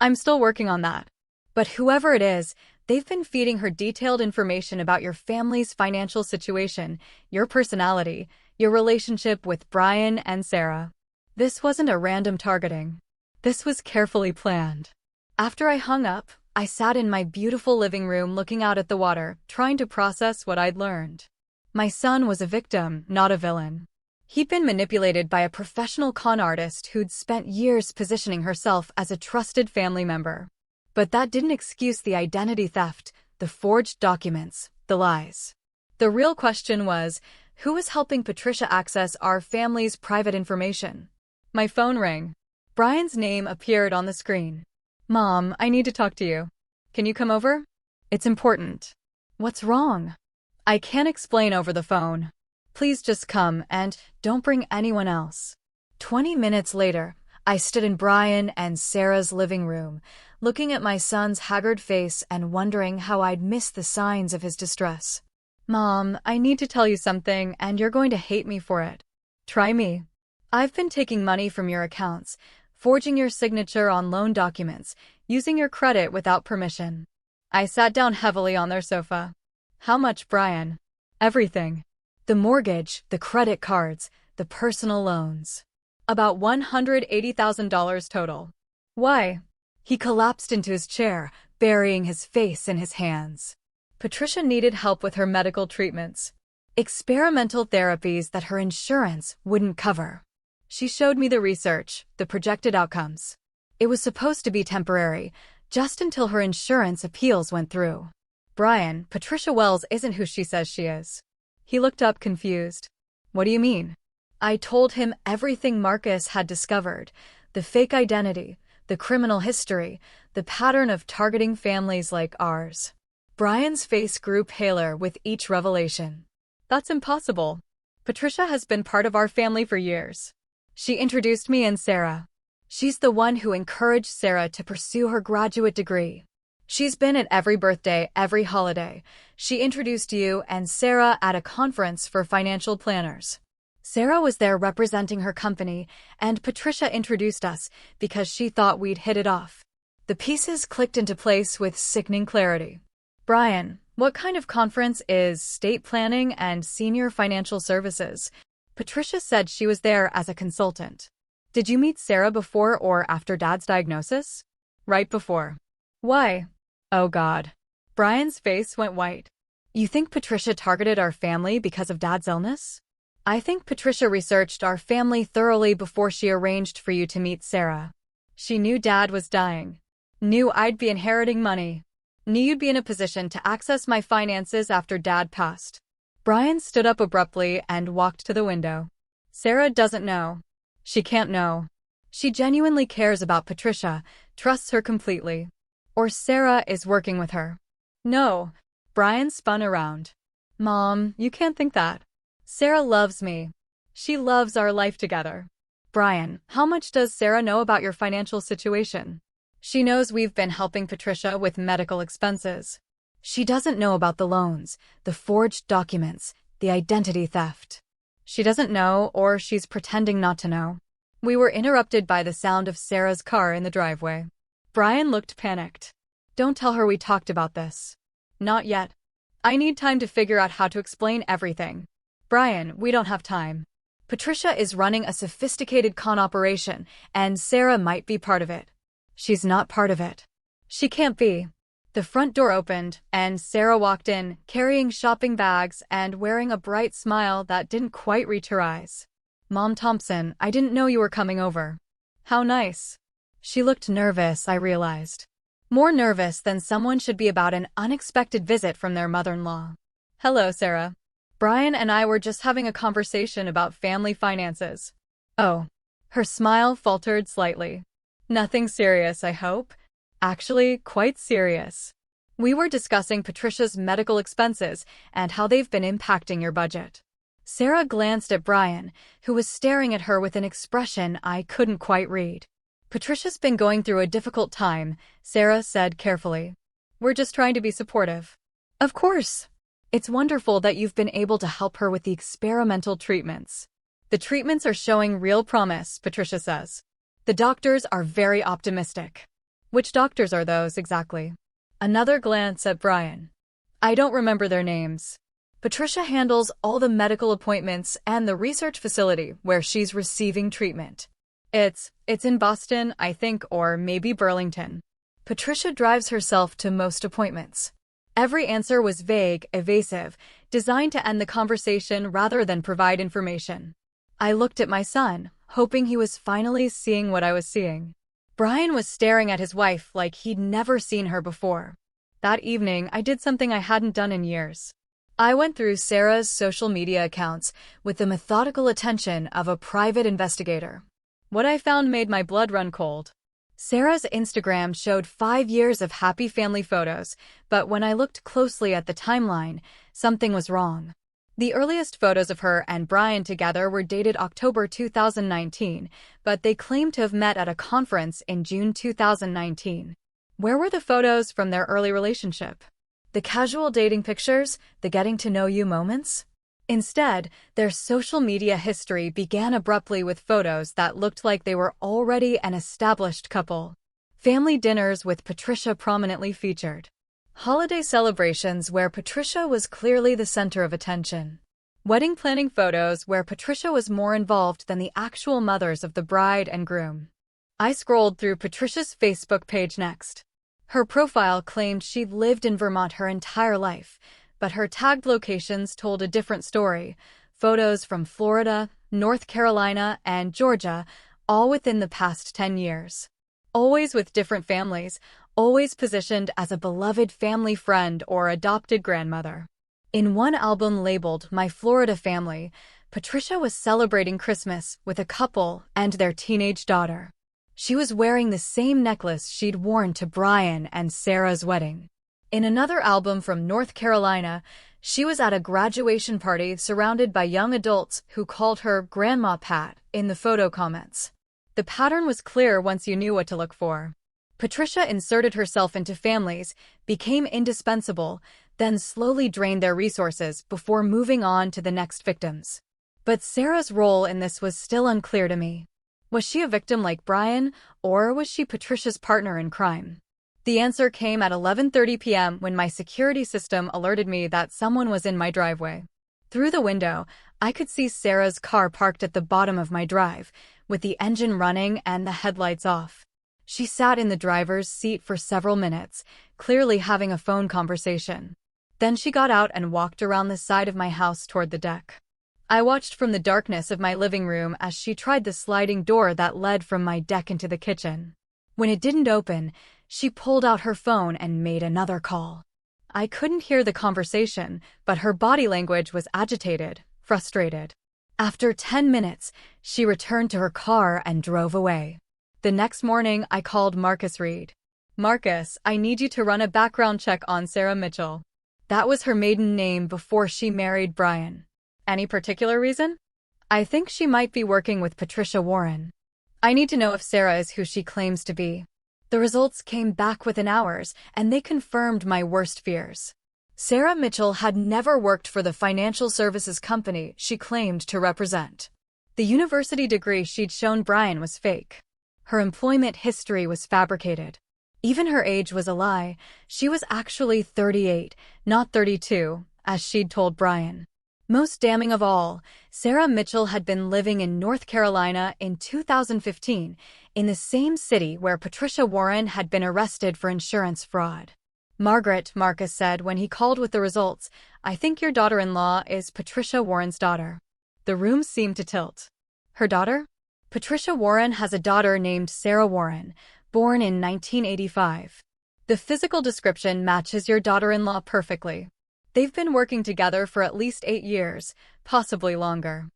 I'm still working on that. But whoever it is, they've been feeding her detailed information about your family's financial situation, your personality, your relationship with Brian and Sarah. This wasn't a random targeting. This was carefully planned. After I hung up, I sat in my beautiful living room looking out at the water, trying to process what I'd learned. My son was a victim, not a villain. He'd been manipulated by a professional con artist who'd spent years positioning herself as a trusted family member. But that didn't excuse the identity theft, the forged documents, the lies. The real question was, who was helping Patricia access our family's private information? My phone rang. Brian's name appeared on the screen. Mom, I need to talk to you. Can you come over? It's important. What's wrong? I can't explain over the phone. Please just come and don't bring anyone else. 20 minutes later, I stood in Brian and Sarah's living room, looking at my son's haggard face and wondering how I'd missed the signs of his distress. Mom, I need to tell you something and you're going to hate me for it. Try me. I've been taking money from your accounts, forging your signature on loan documents, using your credit without permission. I sat down heavily on their sofa. How much, Brian? Everything. The mortgage, the credit cards, the personal loans. About $180,000 total. Why? He collapsed into his chair, burying his face in his hands. Patricia needed help with her medical treatments. Experimental therapies that her insurance wouldn't cover. She showed me the research, the projected outcomes. It was supposed to be temporary, just until her insurance appeals went through. Brian, Patricia Wells isn't who she says she is. He looked up confused. What do you mean? I told him everything Marcus had discovered, the fake identity, the criminal history, the pattern of targeting families like ours. Brian's face grew paler with each revelation. That's impossible. Patricia has been part of our family for years. She introduced me and Sarah. She's the one who encouraged Sarah to pursue her graduate degree. She's been at every birthday, every holiday. She introduced you and Sarah at a conference for financial planners. Sarah was there representing her company, and Patricia introduced us because she thought we'd hit it off. The pieces clicked into place with sickening clarity. Brian, what kind of conference is estate planning and senior financial services? Patricia said she was there as a consultant. Did you meet Sarah before or after Dad's diagnosis? Right before. Why? Oh God. Brian's face went white. You think Patricia targeted our family because of Dad's illness? I think Patricia researched our family thoroughly before she arranged for you to meet Sarah. She knew Dad was dying. Knew I'd be inheriting money. Knew you'd be in a position to access my finances after Dad passed. Brian stood up abruptly and walked to the window. Sarah doesn't know. She can't know. She genuinely cares about Patricia, trusts her completely. Or Sarah is working with her. No. Brian spun around. Mom, you can't think that. Sarah loves me. She loves our life together. Brian, how much does Sarah know about your financial situation? She knows we've been helping Patricia with medical expenses. She doesn't know about the loans, the forged documents, the identity theft. She doesn't know, or she's pretending not to know. We were interrupted by the sound of Sarah's car in the driveway. Brian looked panicked. Don't tell her we talked about this. Not yet. I need time to figure out how to explain everything. Brian, we don't have time. Patricia is running a sophisticated con operation, and Sarah might be part of it. She's not part of it. She can't be. The front door opened, and Sarah walked in, carrying shopping bags and wearing a bright smile that didn't quite reach her eyes. Mom Thompson, I didn't know you were coming over. How nice. She looked nervous, I realized. More nervous than someone should be about an unexpected visit from their mother-in-law. Hello, Sarah. Brian and I were just having a conversation about family finances. Oh. Her smile faltered slightly. Nothing serious, I hope. Actually, quite serious. We were discussing Patricia's medical expenses and how they've been impacting your budget. Sarah glanced at Brian, who was staring at her with an expression I couldn't quite read. Patricia's been going through a difficult time, Sarah said carefully. We're just trying to be supportive. Of course. It's wonderful that you've been able to help her with the experimental treatments. The treatments are showing real promise, Patricia says. The doctors are very optimistic. Which doctors are those exactly? Another glance at Brian. I don't remember their names. Patricia handles all the medical appointments and the research facility where she's receiving treatment. It's in Boston, I think, or maybe Burlington. Patricia drives herself to most appointments. Every answer was vague, evasive, designed to end the conversation rather than provide information. I looked at my son, hoping he was finally seeing what I was seeing. Brian was staring at his wife like he'd never seen her before. That evening, I did something I hadn't done in years. I went through Sarah's social media accounts with the methodical attention of a private investigator. What I found made my blood run cold. Sarah's Instagram showed 5 years of happy family photos, but when I looked closely at the timeline, something was wrong. The earliest photos of her and Brian together were dated October 2019, but they claimed to have met at a conference in June 2019. Where were the photos from their early relationship? The casual dating pictures, the getting-to-know-you moments? Instead, their social media history began abruptly with photos that looked like they were already an established couple. Family dinners with Patricia prominently featured. Holiday celebrations where Patricia was clearly the center of attention. Wedding planning photos where Patricia was more involved than the actual mothers of the bride and groom. I scrolled through Patricia's Facebook page next. Her profile claimed she'd lived in Vermont her entire life, but her tagged locations told a different story. Photos from Florida, North Carolina, and Georgia, all within the past 10 years. Always with different families, always positioned as a beloved family friend or adopted grandmother. In one album labeled My Florida Family, Patricia was celebrating Christmas with a couple and their teenage daughter. She was wearing the same necklace she'd worn to Brian and Sarah's wedding. In another album from North Carolina, she was at a graduation party surrounded by young adults who called her Grandma Pat in the photo comments. The pattern was clear once you knew what to look for. Patricia inserted herself into families, became indispensable, then slowly drained their resources before moving on to the next victims. But Sarah's role in this was still unclear to me. Was she a victim like Brian, or was she Patricia's partner in crime? The answer came at 11:30 p.m. when my security system alerted me that someone was in my driveway. Through the window, I could see Sarah's car parked at the bottom of my drive, with the engine running and the headlights off. She sat in the driver's seat for several minutes, clearly having a phone conversation. Then she got out and walked around the side of my house toward the deck. I watched from the darkness of my living room as she tried the sliding door that led from my deck into the kitchen. When it didn't open, she pulled out her phone and made another call. I couldn't hear the conversation, but her body language was agitated, frustrated. After 10 minutes, she returned to her car and drove away. The next morning, I called Marcus Reed. Marcus, I need you to run a background check on Sarah Mitchell. That was her maiden name before she married Brian. Any particular reason? I think she might be working with Patricia Warren. I need to know if Sarah is who she claims to be. The results came back within hours, and they confirmed my worst fears. Sarah Mitchell had never worked for the financial services company she claimed to represent. The university degree she'd shown Brian was fake. Her employment history was fabricated. Even her age was a lie. She was actually 38, not 32, as she'd told Brian. Most damning of all, Sarah Mitchell had been living in North Carolina in 2015, in the same city where Patricia Warren had been arrested for insurance fraud. Margaret, Marcus said when he called with the results, I think your daughter-in-law is Patricia Warren's daughter. The room seemed to tilt. Her daughter? Patricia Warren has a daughter named Sarah Warren, born in 1985. The physical description matches your daughter-in-law perfectly. They've been working together for at least 8 years, possibly longer.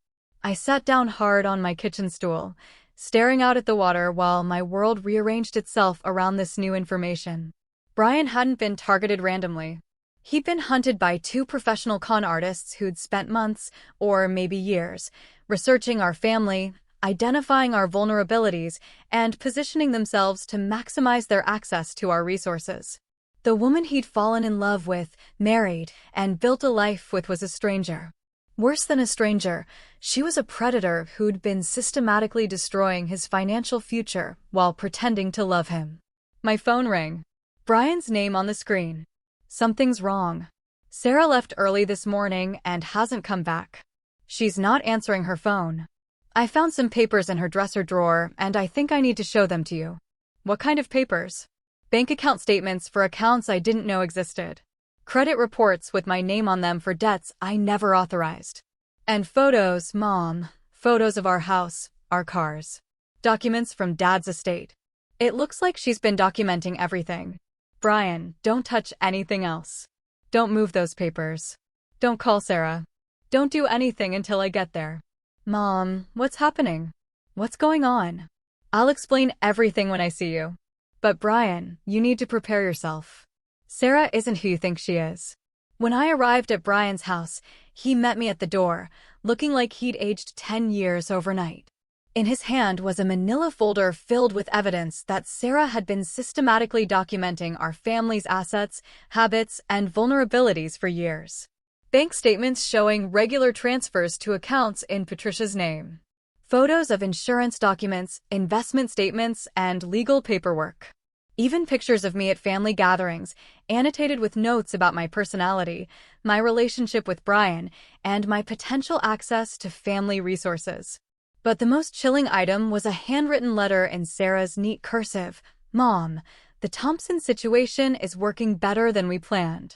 I sat down hard on my kitchen stool, staring out at the water while my world rearranged itself around this new information. Brian hadn't been targeted randomly. He'd been hunted by two professional con artists who'd spent months, or maybe years, researching our family, identifying our vulnerabilities, and positioning themselves to maximize their access to our resources. The woman he'd fallen in love with, married, and built a life with was a stranger. Worse than a stranger, she was a predator who'd been systematically destroying his financial future while pretending to love him. My phone rang. Brian's name on the screen. Something's wrong. Sarah left early this morning and hasn't come back. She's not answering her phone. I found some papers in her dresser drawer, and I think I need to show them to you. What kind of papers? Bank account statements for accounts I didn't know existed. Credit reports with my name on them for debts I never authorized. And photos, Mom. Photos of our house, our cars. Documents from Dad's estate. It looks like she's been documenting everything. Brian, don't touch anything else. Don't move those papers. Don't call Sarah. Don't do anything until I get there. Mom, what's happening? What's going on? I'll explain everything when I see you. But Brian, you need to prepare yourself. Sarah isn't who you think she is. When I arrived at Brian's house, he met me at the door, looking like he'd aged 10 years overnight. In his hand was a manila folder filled with evidence that Sarah had been systematically documenting our family's assets, habits, and vulnerabilities for years. Bank statements showing regular transfers to accounts in Patricia's name. Photos of insurance documents, investment statements, and legal paperwork. Even pictures of me at family gatherings, annotated with notes about my personality, my relationship with Brian, and my potential access to family resources. But the most chilling item was a handwritten letter in Sarah's neat cursive. Mom, the Thompson situation is working better than we planned.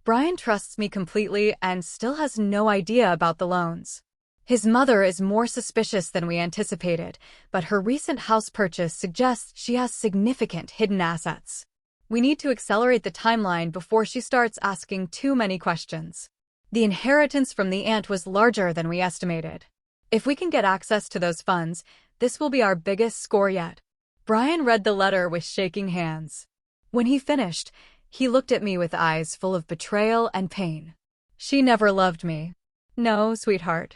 Brian trusts me completely and still has no idea about the loans. His mother is more suspicious than we anticipated, but her recent house purchase suggests she has significant hidden assets. We need to accelerate the timeline before she starts asking too many questions. The inheritance from the aunt was larger than we estimated. If we can get access to those funds, this will be our biggest score yet. Brian read the letter with shaking hands. When he finished, he looked at me with eyes full of betrayal and pain. She never loved me. No, sweetheart.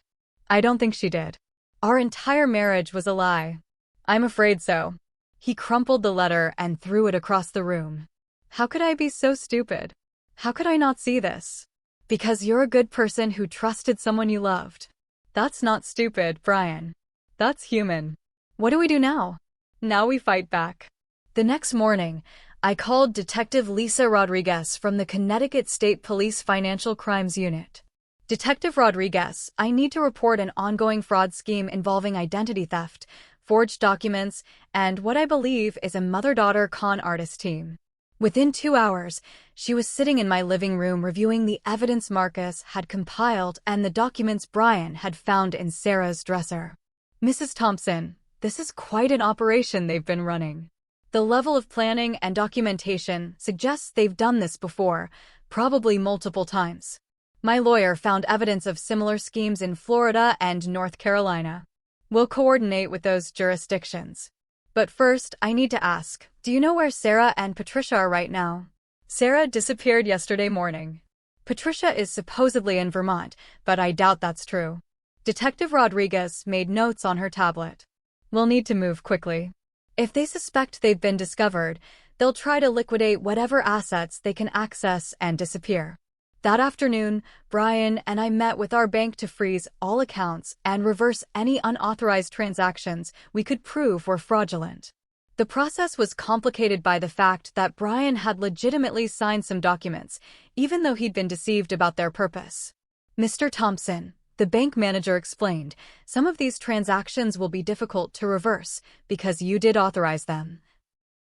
I don't think she did. Our entire marriage was a lie. I'm afraid so. He crumpled the letter and threw it across the room. How could I be so stupid? How could I not see this? Because you're a good person who trusted someone you loved. That's not stupid, Brian. That's human. What do we do now? Now we fight back. The next morning, I called Detective Lisa Rodriguez from the Connecticut State Police Financial Crimes Unit. Detective Rodriguez, I need to report an ongoing fraud scheme involving identity theft, forged documents, and what I believe is a mother-daughter con artist team. Within 2 hours, she was sitting in my living room reviewing the evidence Marcus had compiled and the documents Brian had found in Sarah's dresser. Mrs. Thompson, this is quite an operation they've been running. The level of planning and documentation suggests they've done this before, probably multiple times. My lawyer found evidence of similar schemes in Florida and North Carolina. We'll coordinate with those jurisdictions. But first, I need to ask, do you know where Sarah and Patricia are right now? Sarah disappeared yesterday morning. Patricia is supposedly in Vermont, but I doubt that's true. Detective Rodriguez made notes on her tablet. We'll need to move quickly. If they suspect they've been discovered, they'll try to liquidate whatever assets they can access and disappear. That afternoon, Brian and I met with our bank to freeze all accounts and reverse any unauthorized transactions we could prove were fraudulent. The process was complicated by the fact that Brian had legitimately signed some documents, even though he'd been deceived about their purpose. Mr. Thompson, the bank manager explained, some of these transactions will be difficult to reverse because you did authorize them.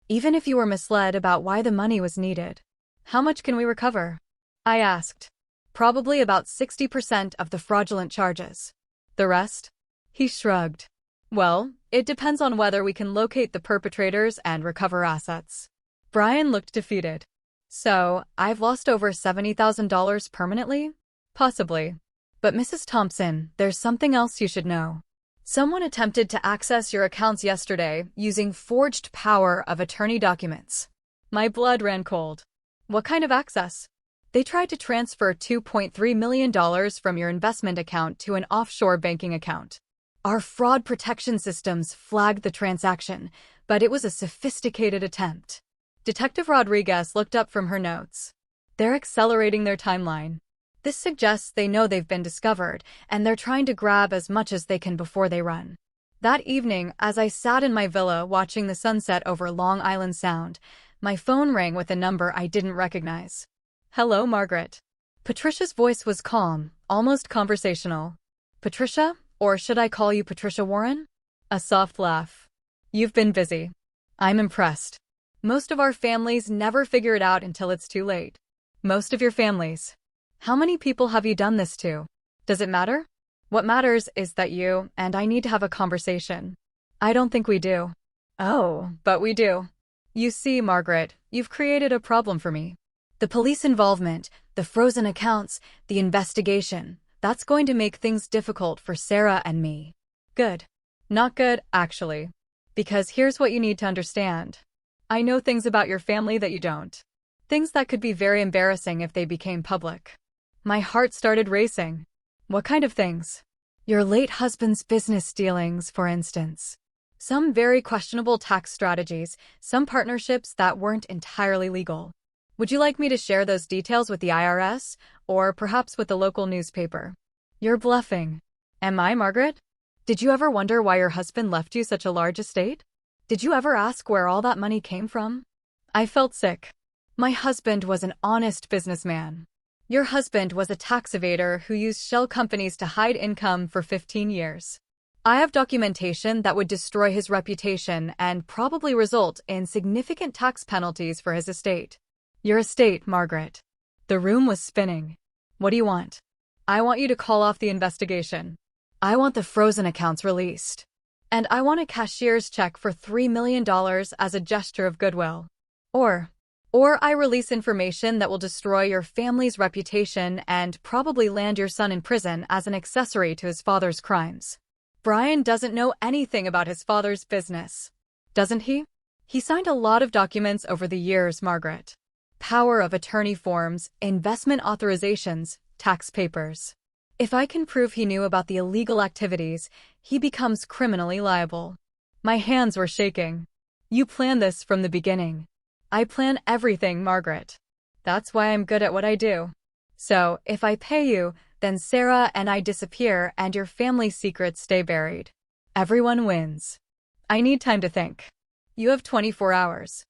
Even if you were misled about why the money was needed. How much can we recover? I asked. Probably about 60% of the fraudulent charges. The rest? He shrugged. Well, it depends on whether we can locate the perpetrators and recover assets. Brian looked defeated. So, I've lost over $70,000 permanently? Possibly. But Mrs. Thompson, there's something else you should know. Someone attempted to access your accounts yesterday using forged power of attorney documents. My blood ran cold. What kind of access? They tried to transfer $2.3 million from your investment account to an offshore banking account. Our fraud protection systems flagged the transaction, but it was a sophisticated attempt. Detective Rodriguez looked up from her notes. They're accelerating their timeline. This suggests they know they've been discovered, and they're trying to grab as much as they can before they run. That evening, as I sat in my villa watching the sunset over Long Island Sound, my phone rang with a number I didn't recognize. Hello, Margaret. Patricia's voice was calm, almost conversational. Patricia? Or should I call you Patricia Warren? A soft laugh. You've been busy. I'm impressed. Most of our families never figure it out until it's too late. Most of your families. How many people have you done this to? Does it matter? What matters is that you and I need to have a conversation. I don't think we do. Oh, but we do. You see, Margaret, you've created a problem for me. The police involvement, the frozen accounts, the investigation, that's going to make things difficult for Sarah and me. Good. Not good, actually. Because here's what you need to understand. I know things about your family that you don't. Things that could be very embarrassing if they became public. My heart started racing. What kind of things? Your late husband's business dealings, for instance. Some very questionable tax strategies, some partnerships that weren't entirely legal. Would you like me to share those details with the IRS, or perhaps with the local newspaper? You're bluffing. Am I, Margaret? Did you ever wonder why your husband left you such a large estate? Did you ever ask where all that money came from? I felt sick. My husband was an honest businessman. Your husband was a tax evader who used shell companies to hide income for 15 years. I have documentation that would destroy his reputation and probably result in significant tax penalties for his estate. Your estate, Margaret. The room was spinning. What do you want? I want you to call off the investigation. I want the frozen accounts released. And I want a cashier's check for $3 million as a gesture of goodwill. Or I release information that will destroy your family's reputation and probably land your son in prison as an accessory to his father's crimes. Brian doesn't know anything about his father's business. Doesn't he? He signed a lot of documents over the years, Margaret. Power of attorney forms, investment authorizations, tax papers. If I can prove he knew about the illegal activities, he becomes criminally liable. My hands were shaking. You planned this from the beginning. I plan everything, Margaret. That's why I'm good at what I do. So, if I pay you, then Sarah and I disappear and your family's secrets stay buried. Everyone wins. I need time to think. You have 24 hours.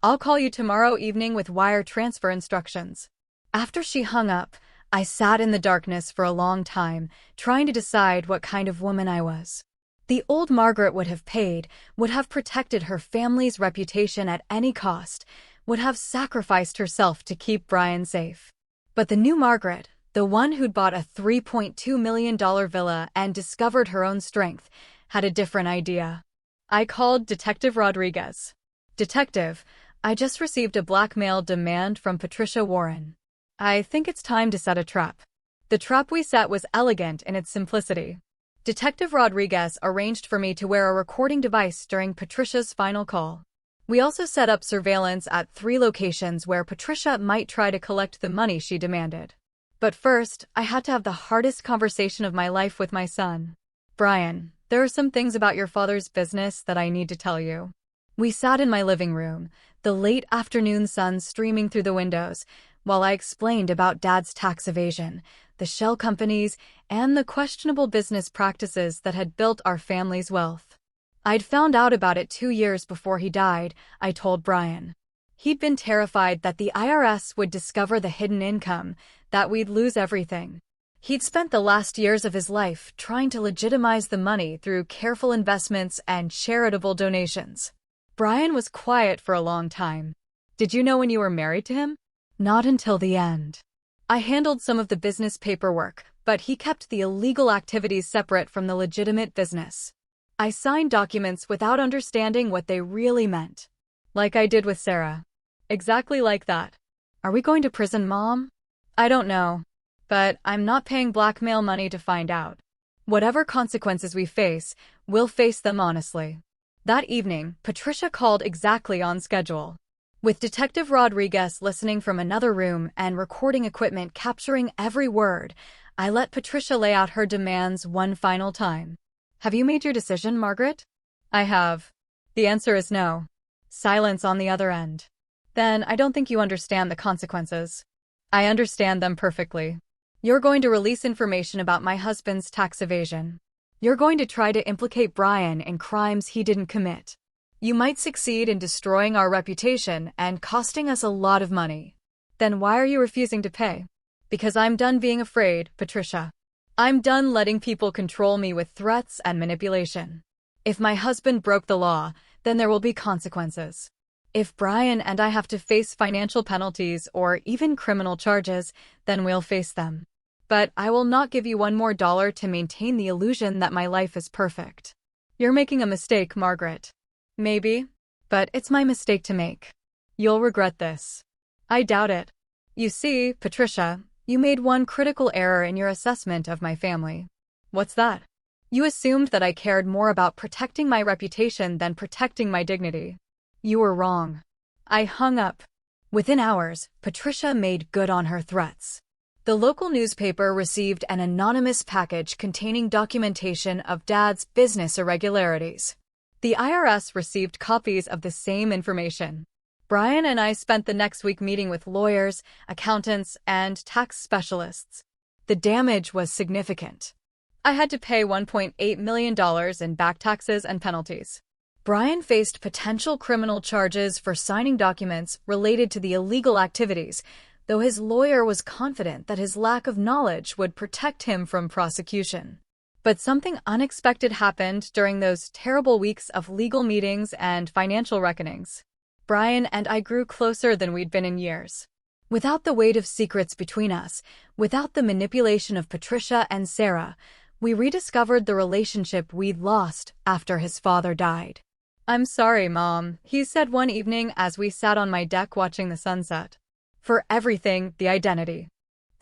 I'll call you tomorrow evening with wire transfer instructions. After she hung up, I sat in the darkness for a long time, trying to decide what kind of woman I was. The old Margaret would have paid, would have protected her family's reputation at any cost, would have sacrificed herself to keep Brian safe. But the new Margaret, the one who'd bought a $3.2 million villa and discovered her own strength, had a different idea. I called Detective Rodriguez. Detective, I just received a blackmail demand from Patricia Warren. I think it's time to set a trap. The trap we set was elegant in its simplicity. Detective Rodriguez arranged for me to wear a recording device during Patricia's final call. We also set up surveillance at 3 locations where Patricia might try to collect the money she demanded. But first, I had to have the hardest conversation of my life with my son. Brian, there are some things about your father's business that I need to tell you. We sat in my living room, the late afternoon sun streaming through the windows, while I explained about Dad's tax evasion, the shell companies, and the questionable business practices that had built our family's wealth. I'd found out about it 2 years before he died, I told Brian. He'd been terrified that the IRS would discover the hidden income, that we'd lose everything. He'd spent the last years of his life trying to legitimize the money through careful investments and charitable donations. Brian was quiet for a long time. Did you know when you were married to him? Not until the end. I handled some of the business paperwork, but he kept the illegal activities separate from the legitimate business. I signed documents without understanding what they really meant. Like I did with Sarah. Exactly like that. Are we going to prison, Mom? I don't know. But I'm not paying blackmail money to find out. Whatever consequences we face, we'll face them honestly. That evening, Patricia called exactly on schedule. With Detective Rodriguez listening from another room and recording equipment capturing every word, I let Patricia lay out her demands one final time. Have you made your decision, Margaret? I have. The answer is no. Silence on the other end. Then I don't think you understand the consequences. I understand them perfectly. You're going to release information about my husband's tax evasion. You're going to try to implicate Brian in crimes he didn't commit. You might succeed in destroying our reputation and costing us a lot of money. Then why are you refusing to pay? Because I'm done being afraid, Patricia. I'm done letting people control me with threats and manipulation. If my husband broke the law, then there will be consequences. If Brian and I have to face financial penalties or even criminal charges, then we'll face them. But I will not give you one more dollar to maintain the illusion that my life is perfect. You're making a mistake, Margaret. Maybe, but it's my mistake to make. You'll regret this. I doubt it. You see, Patricia, you made one critical error in your assessment of my family. What's that? You assumed that I cared more about protecting my reputation than protecting my dignity. You were wrong. I hung up. Within hours, Patricia made good on her threats. The local newspaper received an anonymous package containing documentation of Dad's business irregularities. The IRS received copies of the same information. Brian and I spent the next week meeting with lawyers, accountants, and tax specialists. The damage was significant. I had to pay $1.8 million in back taxes and penalties. Brian faced potential criminal charges for signing documents related to the illegal activities, though his lawyer was confident that his lack of knowledge would protect him from prosecution. But something unexpected happened during those terrible weeks of legal meetings and financial reckonings. Brian and I grew closer than we'd been in years. Without the weight of secrets between us, without the manipulation of Patricia and Sarah, we rediscovered the relationship we'd lost after his father died. I'm sorry, Mom, he said one evening as we sat on my deck watching the sunset. For everything, the identity.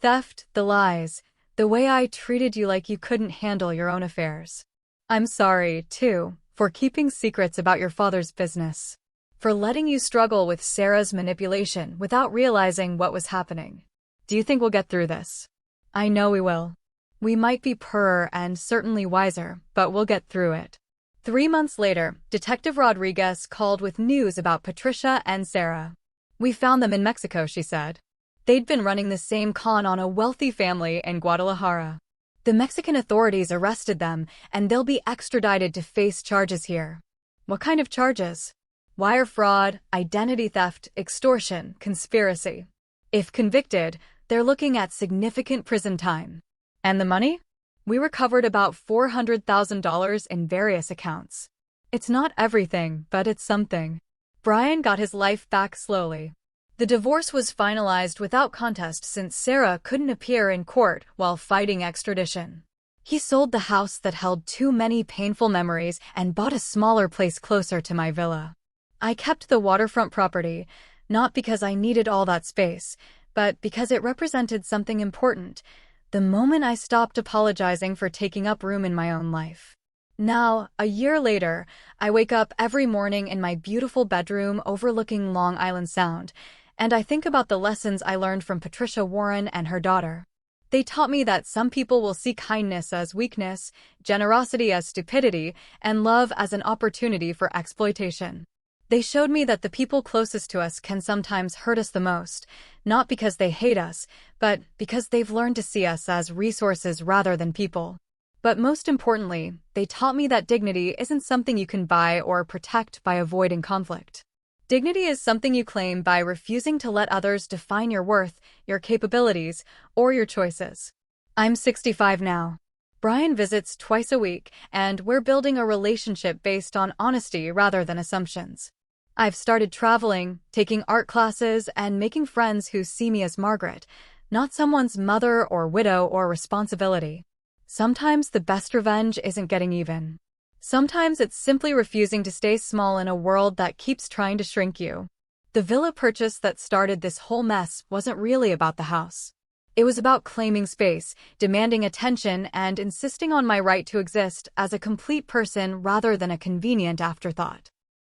Theft, the lies, the way I treated you like you couldn't handle your own affairs. I'm sorry, too, for keeping secrets about your father's business. For letting you struggle with Sarah's manipulation without realizing what was happening. Do you think we'll get through this? I know we will. We might be poorer and certainly wiser, but we'll get through it. 3 months later, Detective Rodriguez called with news about Patricia and Sarah. We found them in Mexico, she said. They'd been running the same con on a wealthy family in Guadalajara. The Mexican authorities arrested them, and they'll be extradited to face charges here. What kind of charges? Wire fraud, identity theft, extortion, conspiracy. If convicted, they're looking at significant prison time. And the money? We recovered about $400,000 in various accounts. It's not everything, but it's something. Brian got his life back slowly. The divorce was finalized without contest since Sarah couldn't appear in court while fighting extradition. He sold the house that held too many painful memories and bought a smaller place closer to my villa. I kept the waterfront property, not because I needed all that space, but because it represented something important, the moment I stopped apologizing for taking up room in my own life. Now, a year later, I wake up every morning in my beautiful bedroom overlooking Long Island Sound, and I think about the lessons I learned from Patricia Warren and her daughter. They taught me that some people will see kindness as weakness, generosity as stupidity, and love as an opportunity for exploitation. They showed me that the people closest to us can sometimes hurt us the most, not because they hate us, but because they've learned to see us as resources rather than people. But most importantly, they taught me that dignity isn't something you can buy or protect by avoiding conflict. Dignity is something you claim by refusing to let others define your worth, your capabilities, or your choices. I'm 65 now. Brian visits twice a week, and we're building a relationship based on honesty rather than assumptions. I've started traveling, taking art classes, and making friends who see me as Margaret, not someone's mother or widow or responsibility. Sometimes the best revenge isn't getting even. Sometimes it's simply refusing to stay small in a world that keeps trying to shrink you. The villa purchase that started this whole mess wasn't really about the house. It was about claiming space, demanding attention, and insisting on my right to exist as a complete person rather than a convenient afterthought.